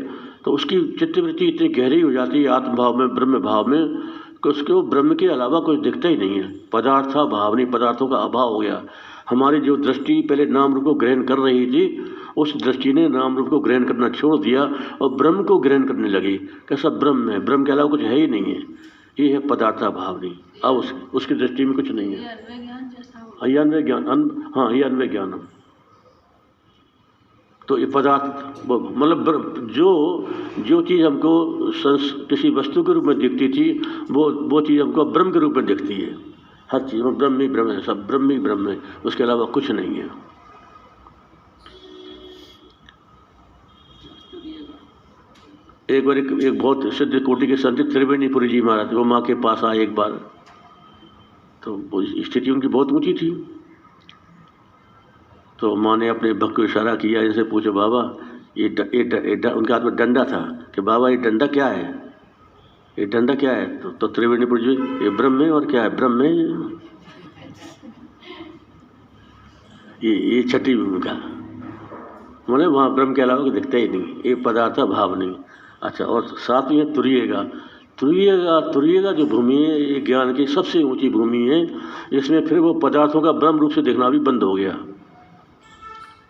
तो उसकी चित्तवृत्ति इतनी गहरी हो जाती है आत्म भाव में, ब्रह्म भाव में, कि उसको ब्रह्म के अलावा कुछ दिखता ही नहीं है। पदार्थ भावनी, पदार्थों का अभाव हो गया। हमारी जो दृष्टि पहले नाम रूप को ग्रहण कर रही थी, उस दृष्टि ने नाम रूप को ग्रहण करना छोड़ दिया और ब्रह्म को ग्रहण करने लगी कि सब ब्रह्म है, ब्रह्म के अलावा कुछ है ही नहीं है। ये है पदार्थ भावनी। अब उसकी दृष्टि में कुछ नहीं है। ये अन्वय ज्ञान, हाँ ये अन्वय ज्ञान। तो ये पदार्थ मतलब जो चीज़ हमको किसी वस्तु के रूप में दिखती थी वो चीज़ हमको ब्रह्म के रूप में दिखती है। हर चीज़ में ब्रह्म ही ब्रह्म है, सब ब्रह्म ही ब्रह्म है, उसके अलावा कुछ नहीं है। एक बार एक बहुत सिद्ध कोटि के संत त्रिवेणीपुरी जी महाराज, वो माँ के पास आए एक बार, तो वो स्थिति उनकी बहुत ऊंची थी। तो माँ ने अपने भक्त को इशारा किया, इनसे पूछो बाबा ये उनके हाथ में डंडा था कि बाबा ये डंडा क्या है, ये डंडा क्या है? तो त्रिवेणीपुरी जी, ये ब्रह्म है। और क्या है? ब्रह्म है। ये छठी भूमिका, मैंने वहाँ ब्रह्म के अलावा दिखता ही नहीं। ये पदार्थ भाव नहीं। अच्छा, और साथ में तुरीयेगा। तुरीय का जो भूमि है ये ज्ञान की सबसे ऊंची भूमि है। इसमें फिर वो पदार्थों का ब्रह्म रूप से देखना भी बंद हो गया।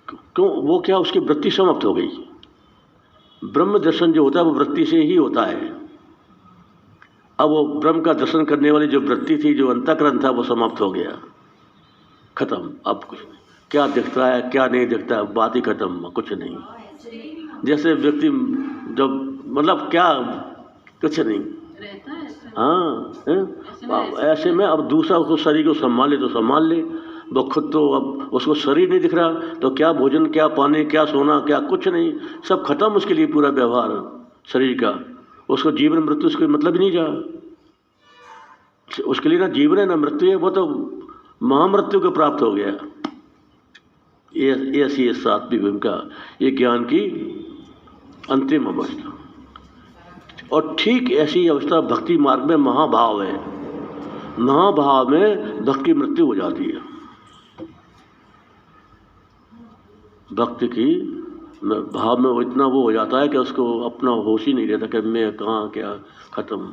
क्यों? वो क्या, उसकी वृत्ति समाप्त हो गई। ब्रह्म दर्शन जो होता है वो वृत्ति से ही होता है। अब वो ब्रह्म का दर्शन करने वाली जो वृत्ति थी, जो अंतःकरण था, वो समाप्त हो गया, खत्म। अब कुछ क्या दिखता है क्या नहीं दिखता है, बात ही खत्म, कुछ नहीं। जैसे व्यक्ति जब मतलब क्या, कुछ नहीं रहता है ऐसे में। हाँ, ऐसे में अब दूसरा उसको शरीर को संभाल ले तो संभाल ले, वो खुद तो अब उसको शरीर नहीं दिख रहा, तो क्या भोजन, क्या पानी, क्या सोना, क्या कुछ नहीं, सब खत्म उसके लिए पूरा व्यवहार शरीर का। उसको जीवन मृत्यु उसको मतलब ही नहीं रहा। उसके लिए ना जीवन है ना मृत्यु है, वो तो महामृत्यु को प्राप्त हो गया। ये ऐसी है सातवीं भूमिका, ये ज्ञान की अंतिम अवस्था। और ठीक ऐसी अवस्था भक्ति मार्ग में महाभाव है। महाभाव में भक्ति की मृत्यु हो जाती है। भक्ति की भाव में वो इतना वो हो जाता है कि उसको अपना होश ही नहीं रहता कि मैं कहाँ, क्या, खत्म,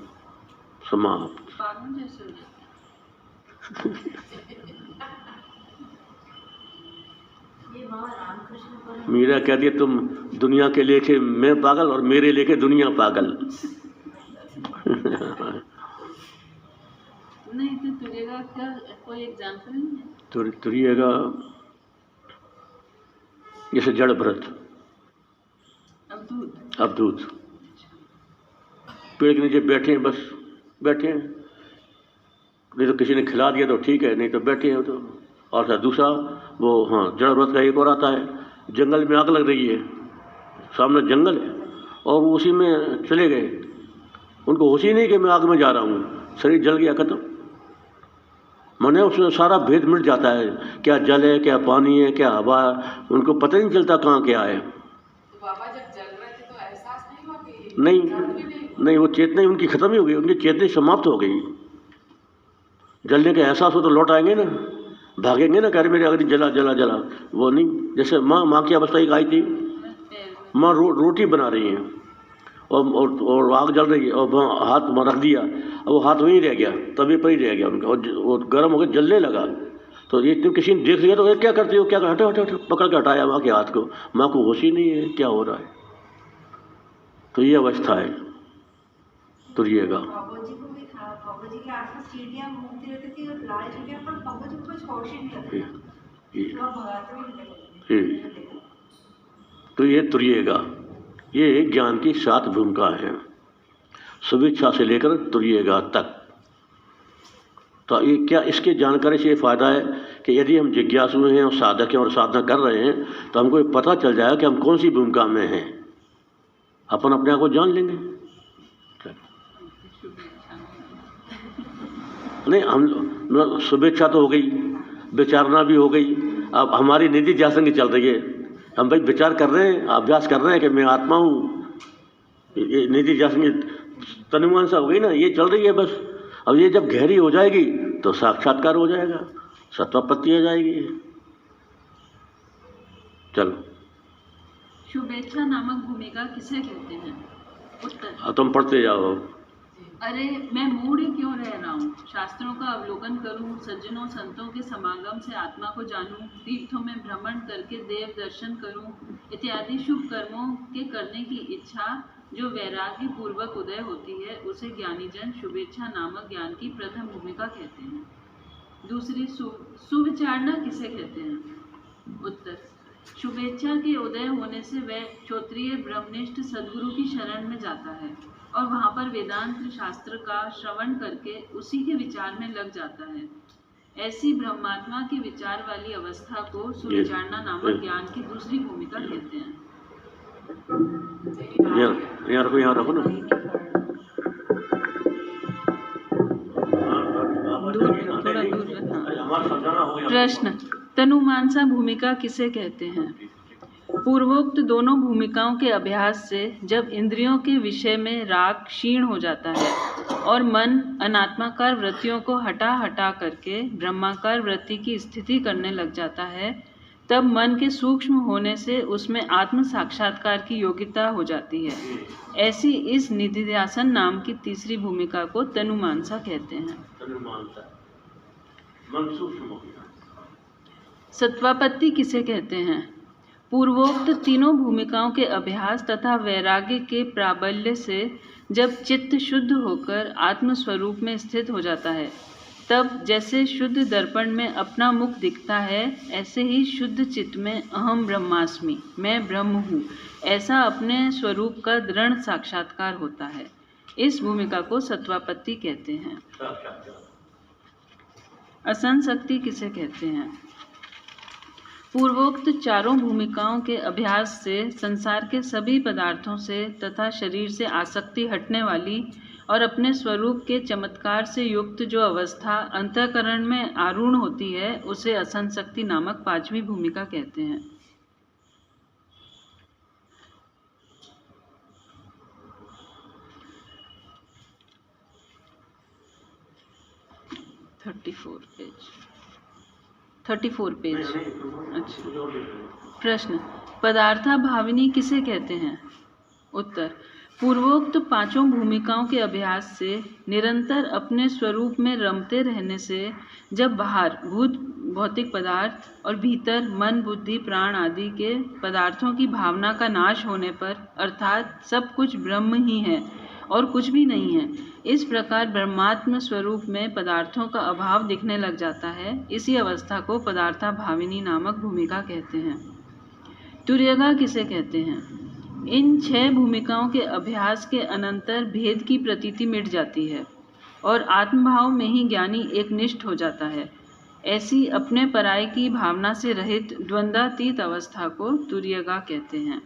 समाप्त। पागल जैसे हो जाता ये बाबा रामकृष्ण पर मीरा कहती है तुम दुनिया के लेके मैं पागल और मेरे लेके दुनिया पागल। नहीं तो तुरेगा क्या कोई एग्जाम्पल नहीं है? तुरिएगा जैसे जड़ भरत, अवधूत पेड़ के नीचे बैठे हैं, बस बैठे हैं, नहीं तो किसी ने खिला दिया तो ठीक है, नहीं तो बैठे हैं तो। और दूसरा वो हाँ जड़ भरत का एक और आता है, जंगल में आग लग रही है, सामने जंगल है और वो उसी में चले गए, उनको होश ही नहीं कि मैं आग में जा रहा हूँ, शरीर जल गया, खत्म। माने उसमें सारा भेद मिट जाता है, क्या जल है, क्या पानी है, क्या हवा है, उनको पता ही नहीं चलता कहाँ क्या है। तो बाबा जब जल रहे थे तो एहसास नहीं हुआ कि नहीं, वो चेतना ही उनकी खत्म ही हो गई, उनकी चेतना समाप्त हो गई। जलने का एहसास हो तो लौट आएंगे ना, भागेंगे ना, कह मेरे अगर जला जला जला, वो नहीं। जैसे माँ की अवस्था एक आई थी, माँ रोटी बना रही हैं और आग जल रही है और हाथ में रख दिया, अब वो हाथ वहीं रह गया, तभी पर ही रह गया उनका, और वो गर्म होकर जलने लगा। तो ये तुम किसी ने देख लिया तो क्या करती हो, क्या हटो हटो हटो, पकड़ के हटाया माँ के हाथ को, माँ को होश ही नहीं है क्या हो रहा है। तो ये अवस्था है तुरिएगा। बाबू जी को भी खा, बाबू जी के आसपास चिड़िया घूमती रहती थी और लाल चिड़िया, पर बाबू जी को कुछ होश ही नहीं रहता, वो भगाते भी नहीं। तो ये तुरिएगा, ये ज्ञान की 7 भूमिका है, शुभेच्छा से लेकर तुरिएगा तक। तो ये क्या, इसके जानकारी से ये फ़ायदा है कि यदि हम जिज्ञासु हैं और साधक हैं और साधना कर रहे हैं तो हमको ये पता चल जाएगा कि हम कौन सी भूमिका में हैं, अपन अपने आप को जान लेंगे। नहीं, हम मतलब शुभेच्छा तो हो गई, विचारना भी हो गई, अब हमारी निधि जासंगी चल रही है, हम भाई विचार कर रहे हैं, अभ्यास कर रहे हैं कि मैं आत्मा हूँ, ये निधि जासंगी तनुमान सा हो गई ना, ये चल रही है बस। अब ये जब गहरी हो जाएगी तो साक्षात्कार हो जाएगा, सत्वापत्ति आ जाएगी। चलो, शुभेच्छा नामक भूमिका किसे कहते हैं? उत्तर, तुम पढ़ते जाओ। अरे मैं मूढ़ क्यों रह रहा हूँ, शास्त्रों का अवलोकन करूँ, सज्जनों संतों के समागम से आत्मा को जानूँ, तीर्थों में भ्रमण करके देव दर्शन करूँ इत्यादि शुभ कर्मों के करने की इच्छा जो वैराग्य पूर्वक उदय होती है, उसे ज्ञानी जन शुभेच्छा नामक ज्ञान की प्रथम भूमिका कहते हैं। दूसरी, सुविचारना किसे कहते हैं? उत्तर, शुभेच्छा के उदय होने से वह क्षत्रिय ब्रह्मनिष्ठ सद्गुरु की शरण में जाता है और वहाँ पर वेदांत शास्त्र का श्रवण करके उसी के विचार में लग जाता है। ऐसी ब्रह्मात्मा के विचार वाली अवस्था को सुविचारना नामक ज्ञान की दूसरी भूमिका कहते हैं। यहाँ रखो ना। थोड़ा दूर प्रश्न, तनुमानसा भूमिका किसे कहते हैं? पूर्वोक्त दोनों भूमिकाओं के अभ्यास से जब इंद्रियों के विषय में राग क्षीण हो जाता है और मन अनात्माकार वृत्तियों को हटा हटा करके ब्रह्माकार वृत्ति की स्थिति करने लग जाता है, तब मन के सूक्ष्म होने से उसमें आत्म साक्षात्कार की योग्यता हो जाती है। ऐसी इस निधिध्यासन नाम की तीसरी भूमिका को तनुमानसा कहते हैं। तनुमानसा, मन सूक्ष्म हो गया। सत्वापत्ति किसे कहते हैं? पूर्वोक्त तीनों भूमिकाओं के अभ्यास तथा वैराग्य के प्राबल्य से जब चित्त शुद्ध होकर आत्मस्वरूप में स्थित हो जाता है, तब जैसे शुद्ध दर्पण में अपना मुख दिखता है, ऐसे ही शुद्ध चित्त में अहम ब्रह्मास्मि, मैं ब्रह्म हूँ, ऐसा अपने स्वरूप का दृढ़ साक्षात्कार होता है। इस भूमिका को सत्वापत्ति कहते हैं। असंशक्ति किसे कहते हैं? पूर्वोक्त चारों भूमिकाओं के अभ्यास से संसार के सभी पदार्थों से तथा शरीर से आसक्ति हटने वाली और अपने स्वरूप के चमत्कार से युक्त जो अवस्था अंतःकरण में आरूढ़ होती है, उसे असंशक्ति नामक पांचवी भूमिका कहते हैं। Thirty four page. अच्छा। प्रश्न, पदार्था भाविनी किसे कहते हैं? उत्तर, पूर्वोक्त पांचों भूमिकाओं के अभ्यास से निरंतर अपने स्वरूप में रमते रहने से जब बाहर भौतिक पदार्थ और भीतर मन, बुद्धि, प्राण आदि के पदार्थों की भावना का नाश होने पर, अर्थात सब कुछ ब्रह्म ही है और कुछ भी नहीं है, इस प्रकार ब्रह्मात्म स्वरूप में पदार्थों का अभाव दिखने लग जाता है। इसी अवस्था को पदार्था भाविनी नामक भूमिका कहते हैं। तुर्यगा किसे कहते हैं? इन 6 भूमिकाओं के अभ्यास के अनंतर भेद की प्रतीति मिट जाती है और आत्मभाव में ही ज्ञानी एक निष्ठ हो जाता है। ऐसी अपने पराय की भावना से रहित द्वंद्वातीत अवस्था को तुर्यगा कहते हैं।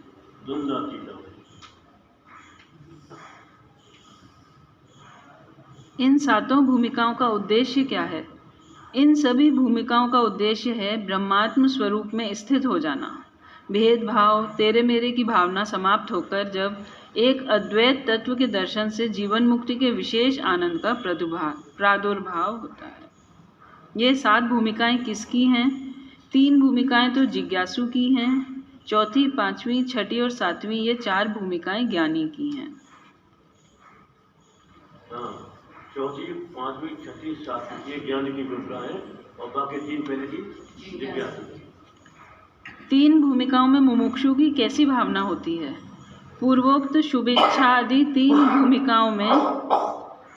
इन 7 भूमिकाओं का उद्देश्य क्या है? इन सभी भूमिकाओं का उद्देश्य है ब्रह्मात्म स्वरूप में स्थित हो जाना। भेदभाव, तेरे मेरे की भावना समाप्त होकर जब एक अद्वैत तत्व के दर्शन से जीवन मुक्ति के विशेष आनंद का प्रादुर्भाव होता है। ये 7 भूमिकाएं किसकी हैं? 3 भूमिकाएं तो जिज्ञासु की हैं, चौथी, 5वीं, 6ठी और 7वीं ये 4 भूमिकाएं ज्ञानी की हैं। चौथी, 5वीं, 6ठी, 7वीं ये ज्ञानी की भूमिका है और बाकी 3 पहले की जिज्ञासु की। 3 भूमिकाओं में मुमुक्षु की कैसी भावना होती है? पूर्वोक्त शुभेच्छा आदि 3 भूमिकाओं में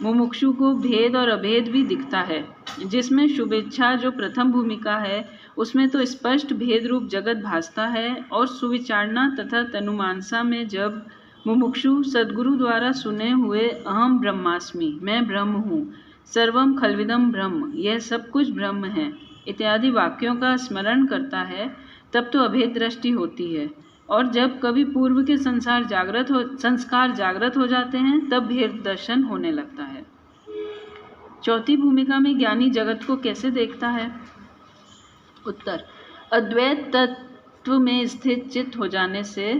मुमुक्षु को भेद और अभेद भी दिखता है। जिसमें शुभेच्छा जो प्रथम भूमिका है, उसमें तो स्पष्ट भेद रूप जगत भासता है और सुविचारणा तथा तनुमानसा में जब मुमुक्षु सद्गुरु द्वारा सुने हुए अहम ब्रह्मास्मि, मैं ब्रह्म हूँ, सर्वम खल्विदम ब्रह्म, यह सब कुछ ब्रह्म है इत्यादि वाक्यों का स्मरण करता है, तब तो अभेद दृष्टि होती है। और जब कभी पूर्व के संस्कार जागृत हो जाते हैं, तब भेद दर्शन होने लगता है। चौथी भूमिका में ज्ञानी जगत को कैसे देखता है? उत्तर, अद्वैत तत्व में स्थित चित्त हो जाने से,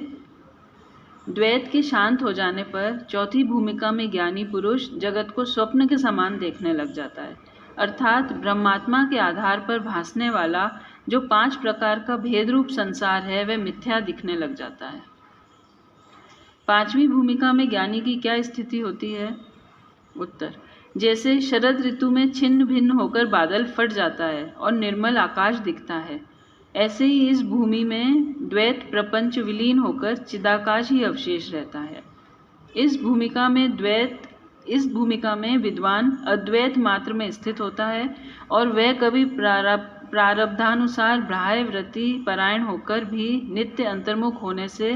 द्वैत के शांत हो जाने पर चौथी भूमिका में ज्ञानी पुरुष जगत को स्वप्न के समान देखने लग जाता है। अर्थात ब्रह्मात्मा के आधार पर भासने वाला जो 5 प्रकार का भेद रूप संसार है, वह मिथ्या दिखने लग जाता है। 5वीं भूमिका में ज्ञानी की क्या स्थिति होती है? उत्तर, जैसे शरद ऋतु में छिन्न भिन्न होकर बादल फट जाता है और निर्मल आकाश दिखता है, ऐसे ही इस भूमि में द्वैत प्रपंच विलीन होकर चिदाकाश ही अवशेष रहता है। इस भूमिका में विद्वान अद्वैत मात्र में स्थित होता है और वह कभी प्रारब्धानुसार ब्राह्य वृत्ति परायण होकर भी नित्य अंतर्मुख होने से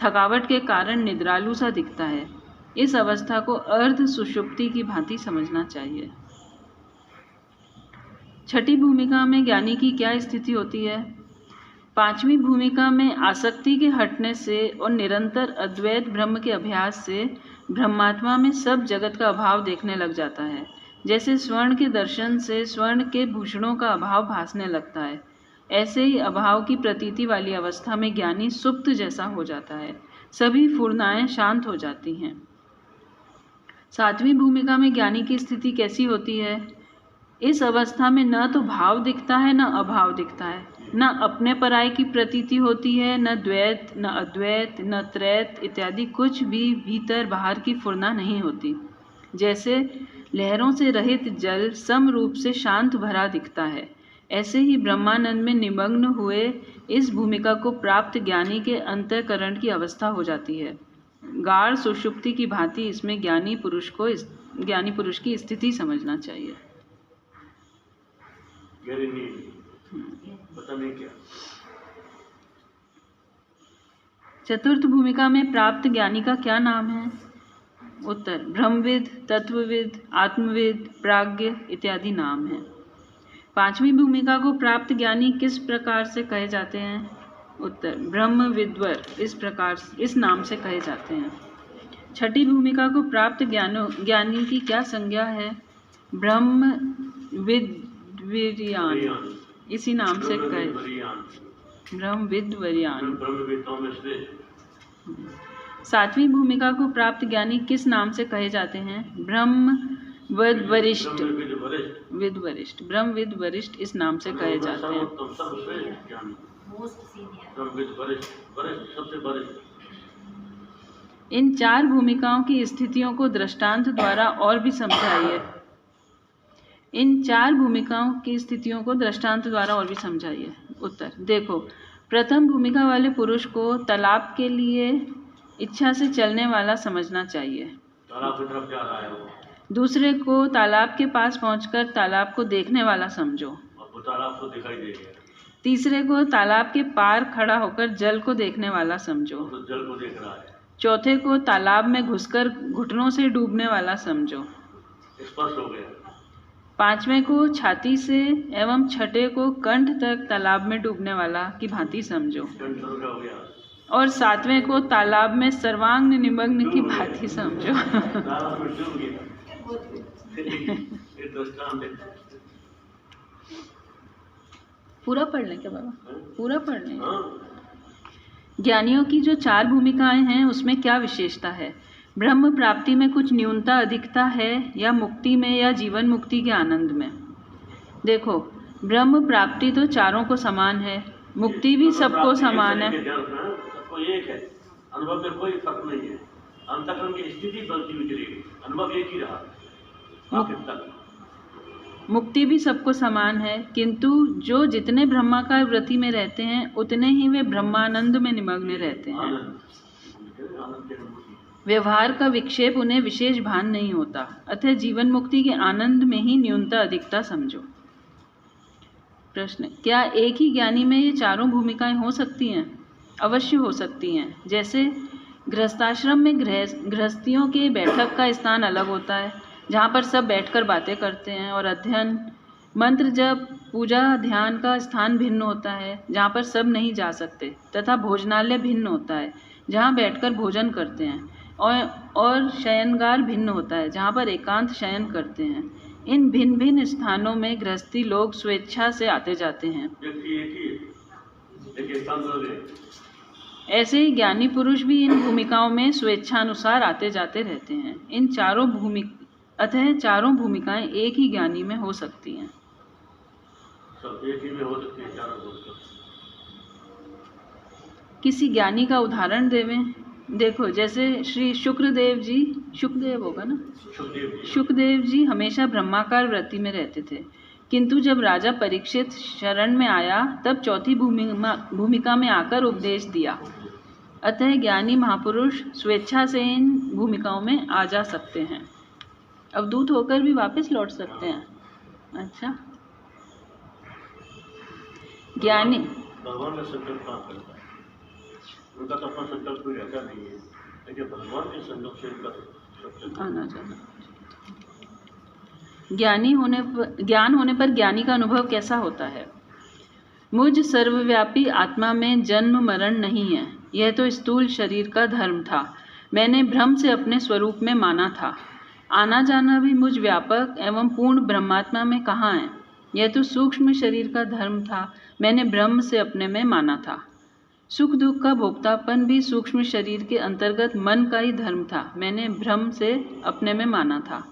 थकावट के कारण निद्रालु सा दिखता है। इस अवस्था को अर्ध सुषुप्ति की भांति समझना चाहिए। 6ठी भूमिका में ज्ञानी की क्या स्थिति होती है? 5वीं भूमिका में आसक्ति के हटने से और निरंतर अद्वैत ब्रह्म के अभ्यास से ब्रह्मात्मा में सब जगत का अभाव देखने लग जाता है। जैसे स्वर्ण के दर्शन से स्वर्ण के भूषणों का अभाव भासने लगता है, ऐसे ही अभाव की प्रतीति वाली अवस्था में ज्ञानी सुप्त जैसा हो जाता है। सभी फुर्नाएं शांत हो जाती हैं। 7वीं भूमिका में ज्ञानी की स्थिति कैसी होती है? इस अवस्था में न तो भाव दिखता है न अभाव दिखता है। न अपने पराये की प्रतीति होती है, न द्वैत, न अद्वैत, न त्रैत इत्यादि कुछ भी भीतर बाहर की फुर्ना नहीं होती। जैसे लहरों से रहित जल सम रूप से शांत भरा दिखता है, ऐसे ही ब्रह्मानंद में निमग्न हुए इस भूमिका को प्राप्त ज्ञानी के अंतःकरण की अवस्था हो जाती है। गाढ़ सुषुप्ति की भांति इसमें ज्ञानी पुरुष की स्थिति समझना चाहिए। पता नहीं क्या। चतुर्थ भूमिका में प्राप्त ज्ञानी का क्या नाम है? उत्तर ब्रह्मविद, तत्वविद, आत्मविद, प्राज्ञ इत्यादि नाम है। पांचवी भूमिका को प्राप्त ज्ञानी किस प्रकार से कहे जाते हैं? उत्तर ब्रह्मविद्वर इस नाम से कहे जाते हैं। छठी भूमिका को प्राप्त ज्ञानी की क्या संज्ञा है? ब्रह्मविद्वरियान इसी नाम से कहे ब्रह्मविद्वरियान। सातवीं भूमिका को प्राप्त ज्ञानी किस नाम से कहे जाते हैं? ब्रह्मविद्वरिष्ठ ब्रह्मविद्वरिष्ठ इस नाम से कहे जाते हैं। इन चार भूमिकाओं की स्थितियों को दृष्टांत द्वारा और भी समझाइए। उत्तर देखो, प्रथम भूमिका वाले पुरुष को तालाब के लिए इच्छा से चलने वाला समझना चाहिए। तालाब की तरफ जा रहा है वो। दूसरे को तालाब के पास पहुंचकर तालाब को देखने वाला समझो। वो तालाब को दिखाई देगा। तीसरे को तालाब के पार खड़ा होकर जल को देखने वाला समझो। तो जल को देख रहा है। चौथे को तालाब में घुसकर घुटनों से डूबने वाला समझो। स्पष्ट हो गया। पांचवें को छाती से एवं छठे को कंठ तक तालाब में डूबने वाला की भांति समझो। हो गया। और सातवें को तालाब में सर्वांग निमग्न की भांति समझो। तालाब में डूब गया। पूरा पढ़ लें क्या बाबा? पूरा पढ़ लें। ज्ञानियों की जो चार भूमिकाएं हैं उसमें क्या विशेषता है? ब्रह्म प्राप्ति में कुछ न्यूनता अधिकता है या मुक्ति में या जीवन मुक्ति के आनंद में? देखो, ब्रह्म प्राप्ति तो चारों को समान है, मुक्ति भी सबको समान है। सबको एक है, अनुभव में कोई फर्क नहीं है। अंतःकरण की स्थिति बदलती हुई चलेगी, अनुभव एक ही रहा। मुक्ति भी सबको समान है, किंतु जो जितने ब्रह्माकार वृत्ति में रहते हैं उतने ही वे ब्रह्मानंद में निमग्न रहते हैं। व्यवहार का विक्षेप उन्हें विशेष भान नहीं होता, अतः जीवन मुक्ति के आनंद में ही न्यूनता अधिकता समझो। प्रश्न, क्या एक ही ज्ञानी में ये चारों भूमिकाएं हो सकती हैं? अवश्य हो सकती हैं। जैसे गृहस्थाश्रम में गृहस्थियों के बैठक का स्थान अलग होता है, जहाँ पर सब बैठकर बातें करते हैं और अध्ययन, मंत्र जप, पूजा, ध्यान का स्थान भिन्न होता है, जहाँ पर सब नहीं जा सकते, तथा भोजनालय भिन्न होता है, जहाँ बैठकर भोजन करते हैं, और शयनगार भिन्न होता है, जहाँ पर एकांत शयन करते हैं। इन भिन्न भिन्न स्थानों में गृहस्थी लोग स्वेच्छा से आते जाते हैं। ऐसे ही ज्ञानी पुरुष भी इन भूमिकाओं में स्वेच्छानुसार आते जाते रहते हैं। अतः चारों भूमिकाएं एक ही ज्ञानी में हो सकती हैं। सब एक ही में हो सकती है, चारों भूमिका। किसी ज्ञानी का उदाहरण देवें। देखो, जैसे श्री शुक्रदेव जी हमेशा ब्रह्माकार वृत्ति में रहते थे, किंतु जब राजा परीक्षित शरण में आया तब चौथी भूमिका में आकर उपदेश दिया। अतः ज्ञानी महापुरुष स्वेच्छा से इन भूमिकाओं में आ जा सकते हैं, अवधूत होकर भी वापस लौट सकते हैं। अच्छा, ज्ञानी भगवान का संकल्प काम करता है, उनका तो अपना संकल्प कोई रहता नहीं है, लेकिन भगवान के संकल्प से उनका आना जाना। ज्ञान होने पर ज्ञानी का अनुभव कैसा होता है? मुझ सर्वव्यापी आत्मा में जन्म मरण नहीं है, यह तो स्थूल शरीर का धर्म था, मैंने भ्रम से अपने स्वरूप में माना था। आना जाना भी मुझ व्यापक एवं पूर्ण ब्रह्मात्मा में कहाँ है, यह तो सूक्ष्म शरीर का धर्म था, मैंने ब्रह्म से अपने में माना था। सुख दुख का भोक्तापन भी सूक्ष्म शरीर के अंतर्गत मन का ही धर्म था, मैंने भ्रम से अपने में माना था।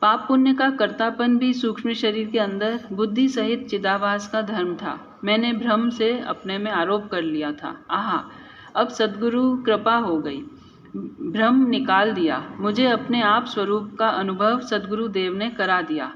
पाप पुण्य का कर्तापन भी सूक्ष्म शरीर के अंदर बुद्धि सहित चिदाभास का धर्म था, मैंने भ्रम से अपने में आरोप कर लिया था। आहा, अब सद्गुरु कृपा हो गई, भ्रम निकाल दिया। मुझे अपने आप स्वरूप का अनुभव सद्गुरु देव ने करा दिया।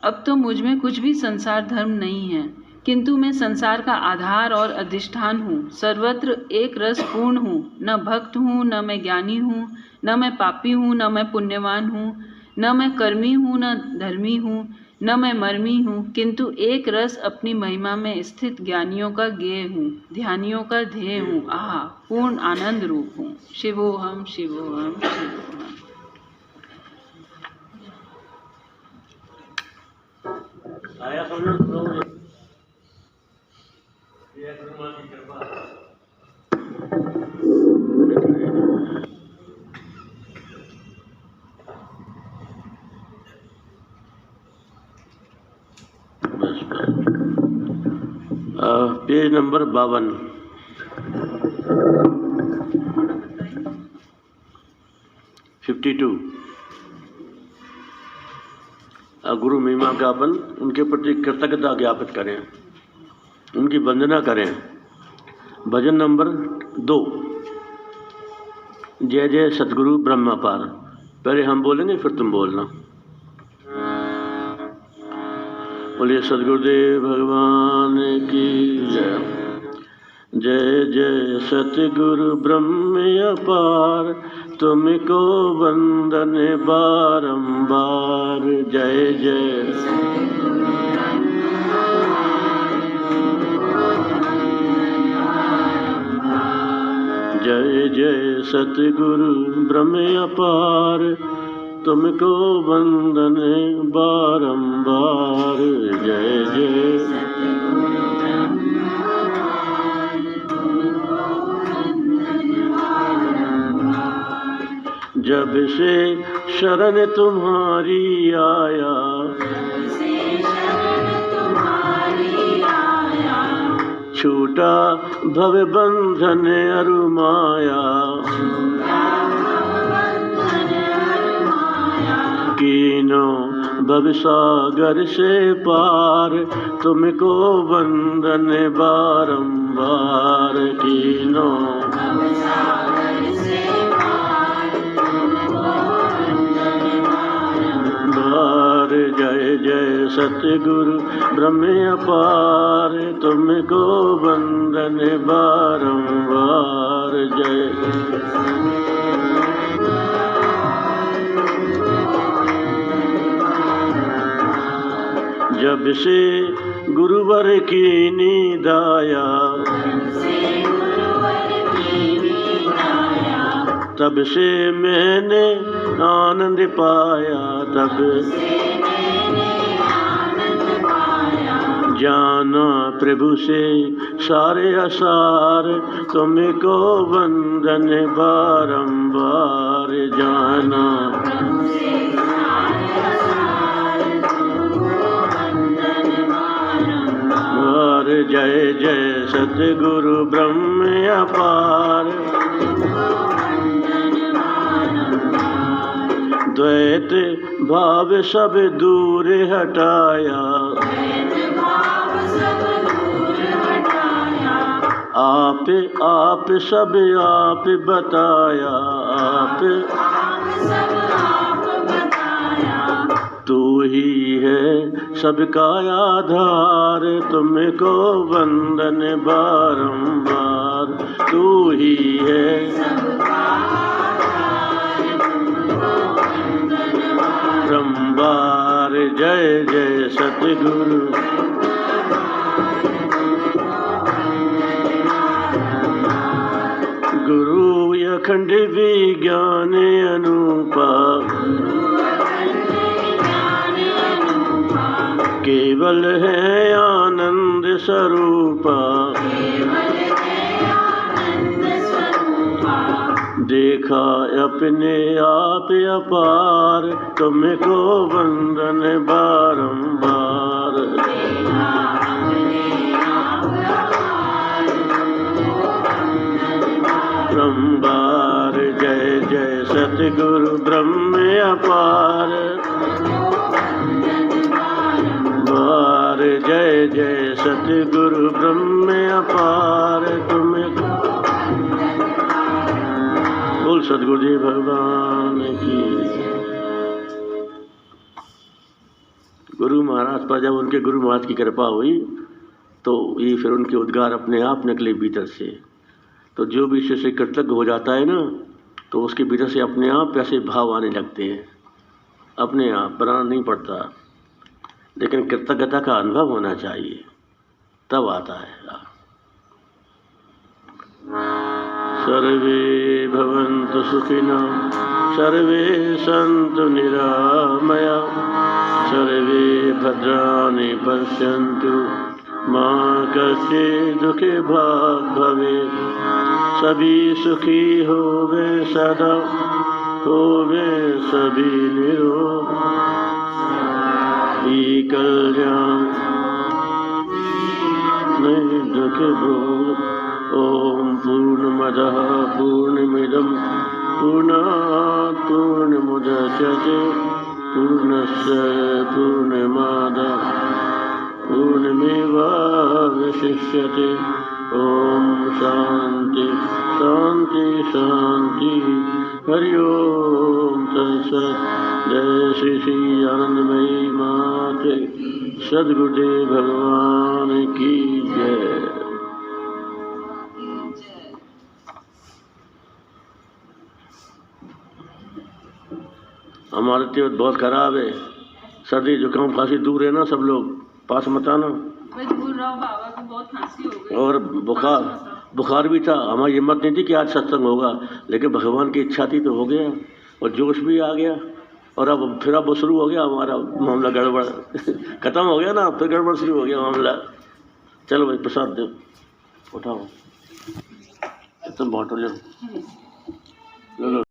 अब तो मुझ में कुछ भी संसार धर्म नहीं है, किंतु मैं संसार का आधार और अधिष्ठान हूँ। सर्वत्र एक रस पूर्ण हूँ। न भक्त हूँ, न मैं ज्ञानी हूँ, न मैं पापी हूँ, न मैं पुण्यवान हूँ, न मैं कर्मी हूँ, न धर्मी हूँ, न मैं मर्मी हूँ, किंतु एक रस अपनी महिमा में स्थित ज्ञानियों का गेय हूँ, ध्यानियों का ध्येय हूँ। आहा, पूर्ण आनंद रूप हूँ। शिवोहम शिवोहम शिवोहम। आया समझ लो ये गुरुमां की कृपा। Page number 52। गुरु महिमा ज्ञापन, उनके प्रति कृतज्ञता ज्ञापित करें, उनकी वंदना करें। भजन नंबर 2। जय जय सतगुरु ब्रह्मापार। पहले हम बोलेंगे फिर तुम बोलना। बोलिए सतगुरुदेव भगवान की जय। जय जय सतगुरु ब्रह्म अपार, तुमको वंदन बारंबार। जय जय जय जय सतगुरु ब्रह्म अपार, तुमको वंदन बारंबार। जय जय जब से शरण तुम्हारी आया, छूटा भव बंधन अरुमाया। कीनो भव सागर से पार, तुमको वंदन बारंबार। कीनो बार। जय जय सतगुरु ब्रह्म अपार, तुमको वंदन बारंबार। जय जब से गुरुवर की नींद आया, तब से मैंने आनंद पाया। तब जाना प्रभु से सारे असार, तुमको वंदन बारंबार। जाना बार। जय जय सतगुरु ब्रह्म अपार, द्वैत भाव सब दूर हटाया। आप सब आप बताया। तू ही है सबका आधार, तुमको वंदन बारंबार। तू ही है बारंबार। जय जय सतगुरु गुरु अखंड विज्ञान अनूपा, केवल है आनंद स्वरूपा। देखा अपने आप अपार, तुमको वंदन बारंबार। बारंबार। जय जय सतगुरु ब्रह्म अपार। बार। जय जय सतगुरु ब्रह्म अपार तुम्हें। बोल सदगुरुदेव भगवान की। गुरु महाराज पर जब उनके गुरु महाराज की कृपा हुई तो ये फिर उनके उद्गार अपने आप निकले भीतर से। तो जो भी इससे से कृतज्ञ हो जाता है ना, तो उसके भीतर से अपने आप ऐसे भाव आने लगते हैं, अपने आप बनाना नहीं पड़ता। लेकिन कृतज्ञता का अनुभव होना चाहिए, तब आता है। सर्वे भवन्तु सुखिनः, सर्वे सन्तु निरामया, सर्वे भद्राणि पश्यन्तु, मा कश्चित् दुःखे भाग् भवेत्। सभी सुखी होवे सदा, होवे सभी निरोगी, कल्याण नहीं दुख भोग। ओम पूर्णमदः पूर्णमिदं पूर्णात् पूर्णमुदच्यते, पूर्णस्य पूर्णमादाय पूर्णमेवावशिष्यते। ओम शांति शांति शांति। हरि ओम तत्सत्। जय श्री श्री आनंदमयी माते सद्गुरुदेव भगवान की जय। हमारी तबीयत बहुत खराब है, सर्दी जुकाम खांसी दूर है ना, सब लोग पास मत आना। मैं दूर रहा हूँ, बाबा को बहुत खांसी हो गई और बुखार भी था। हमारी हिम्मत नहीं थी कि आज सत्संग होगा, लेकिन भगवान की इच्छा थी तो हो गया, और जोश भी आ गया। और अब फिर वो शुरू हो गया हमारा मामला गड़बड़ खत्म हो गया ना, फिर गड़बड़ शुरू हो गया मामला। चलो भाई प्रसाद दो, उठाओ, तुम बांटो, लो लो।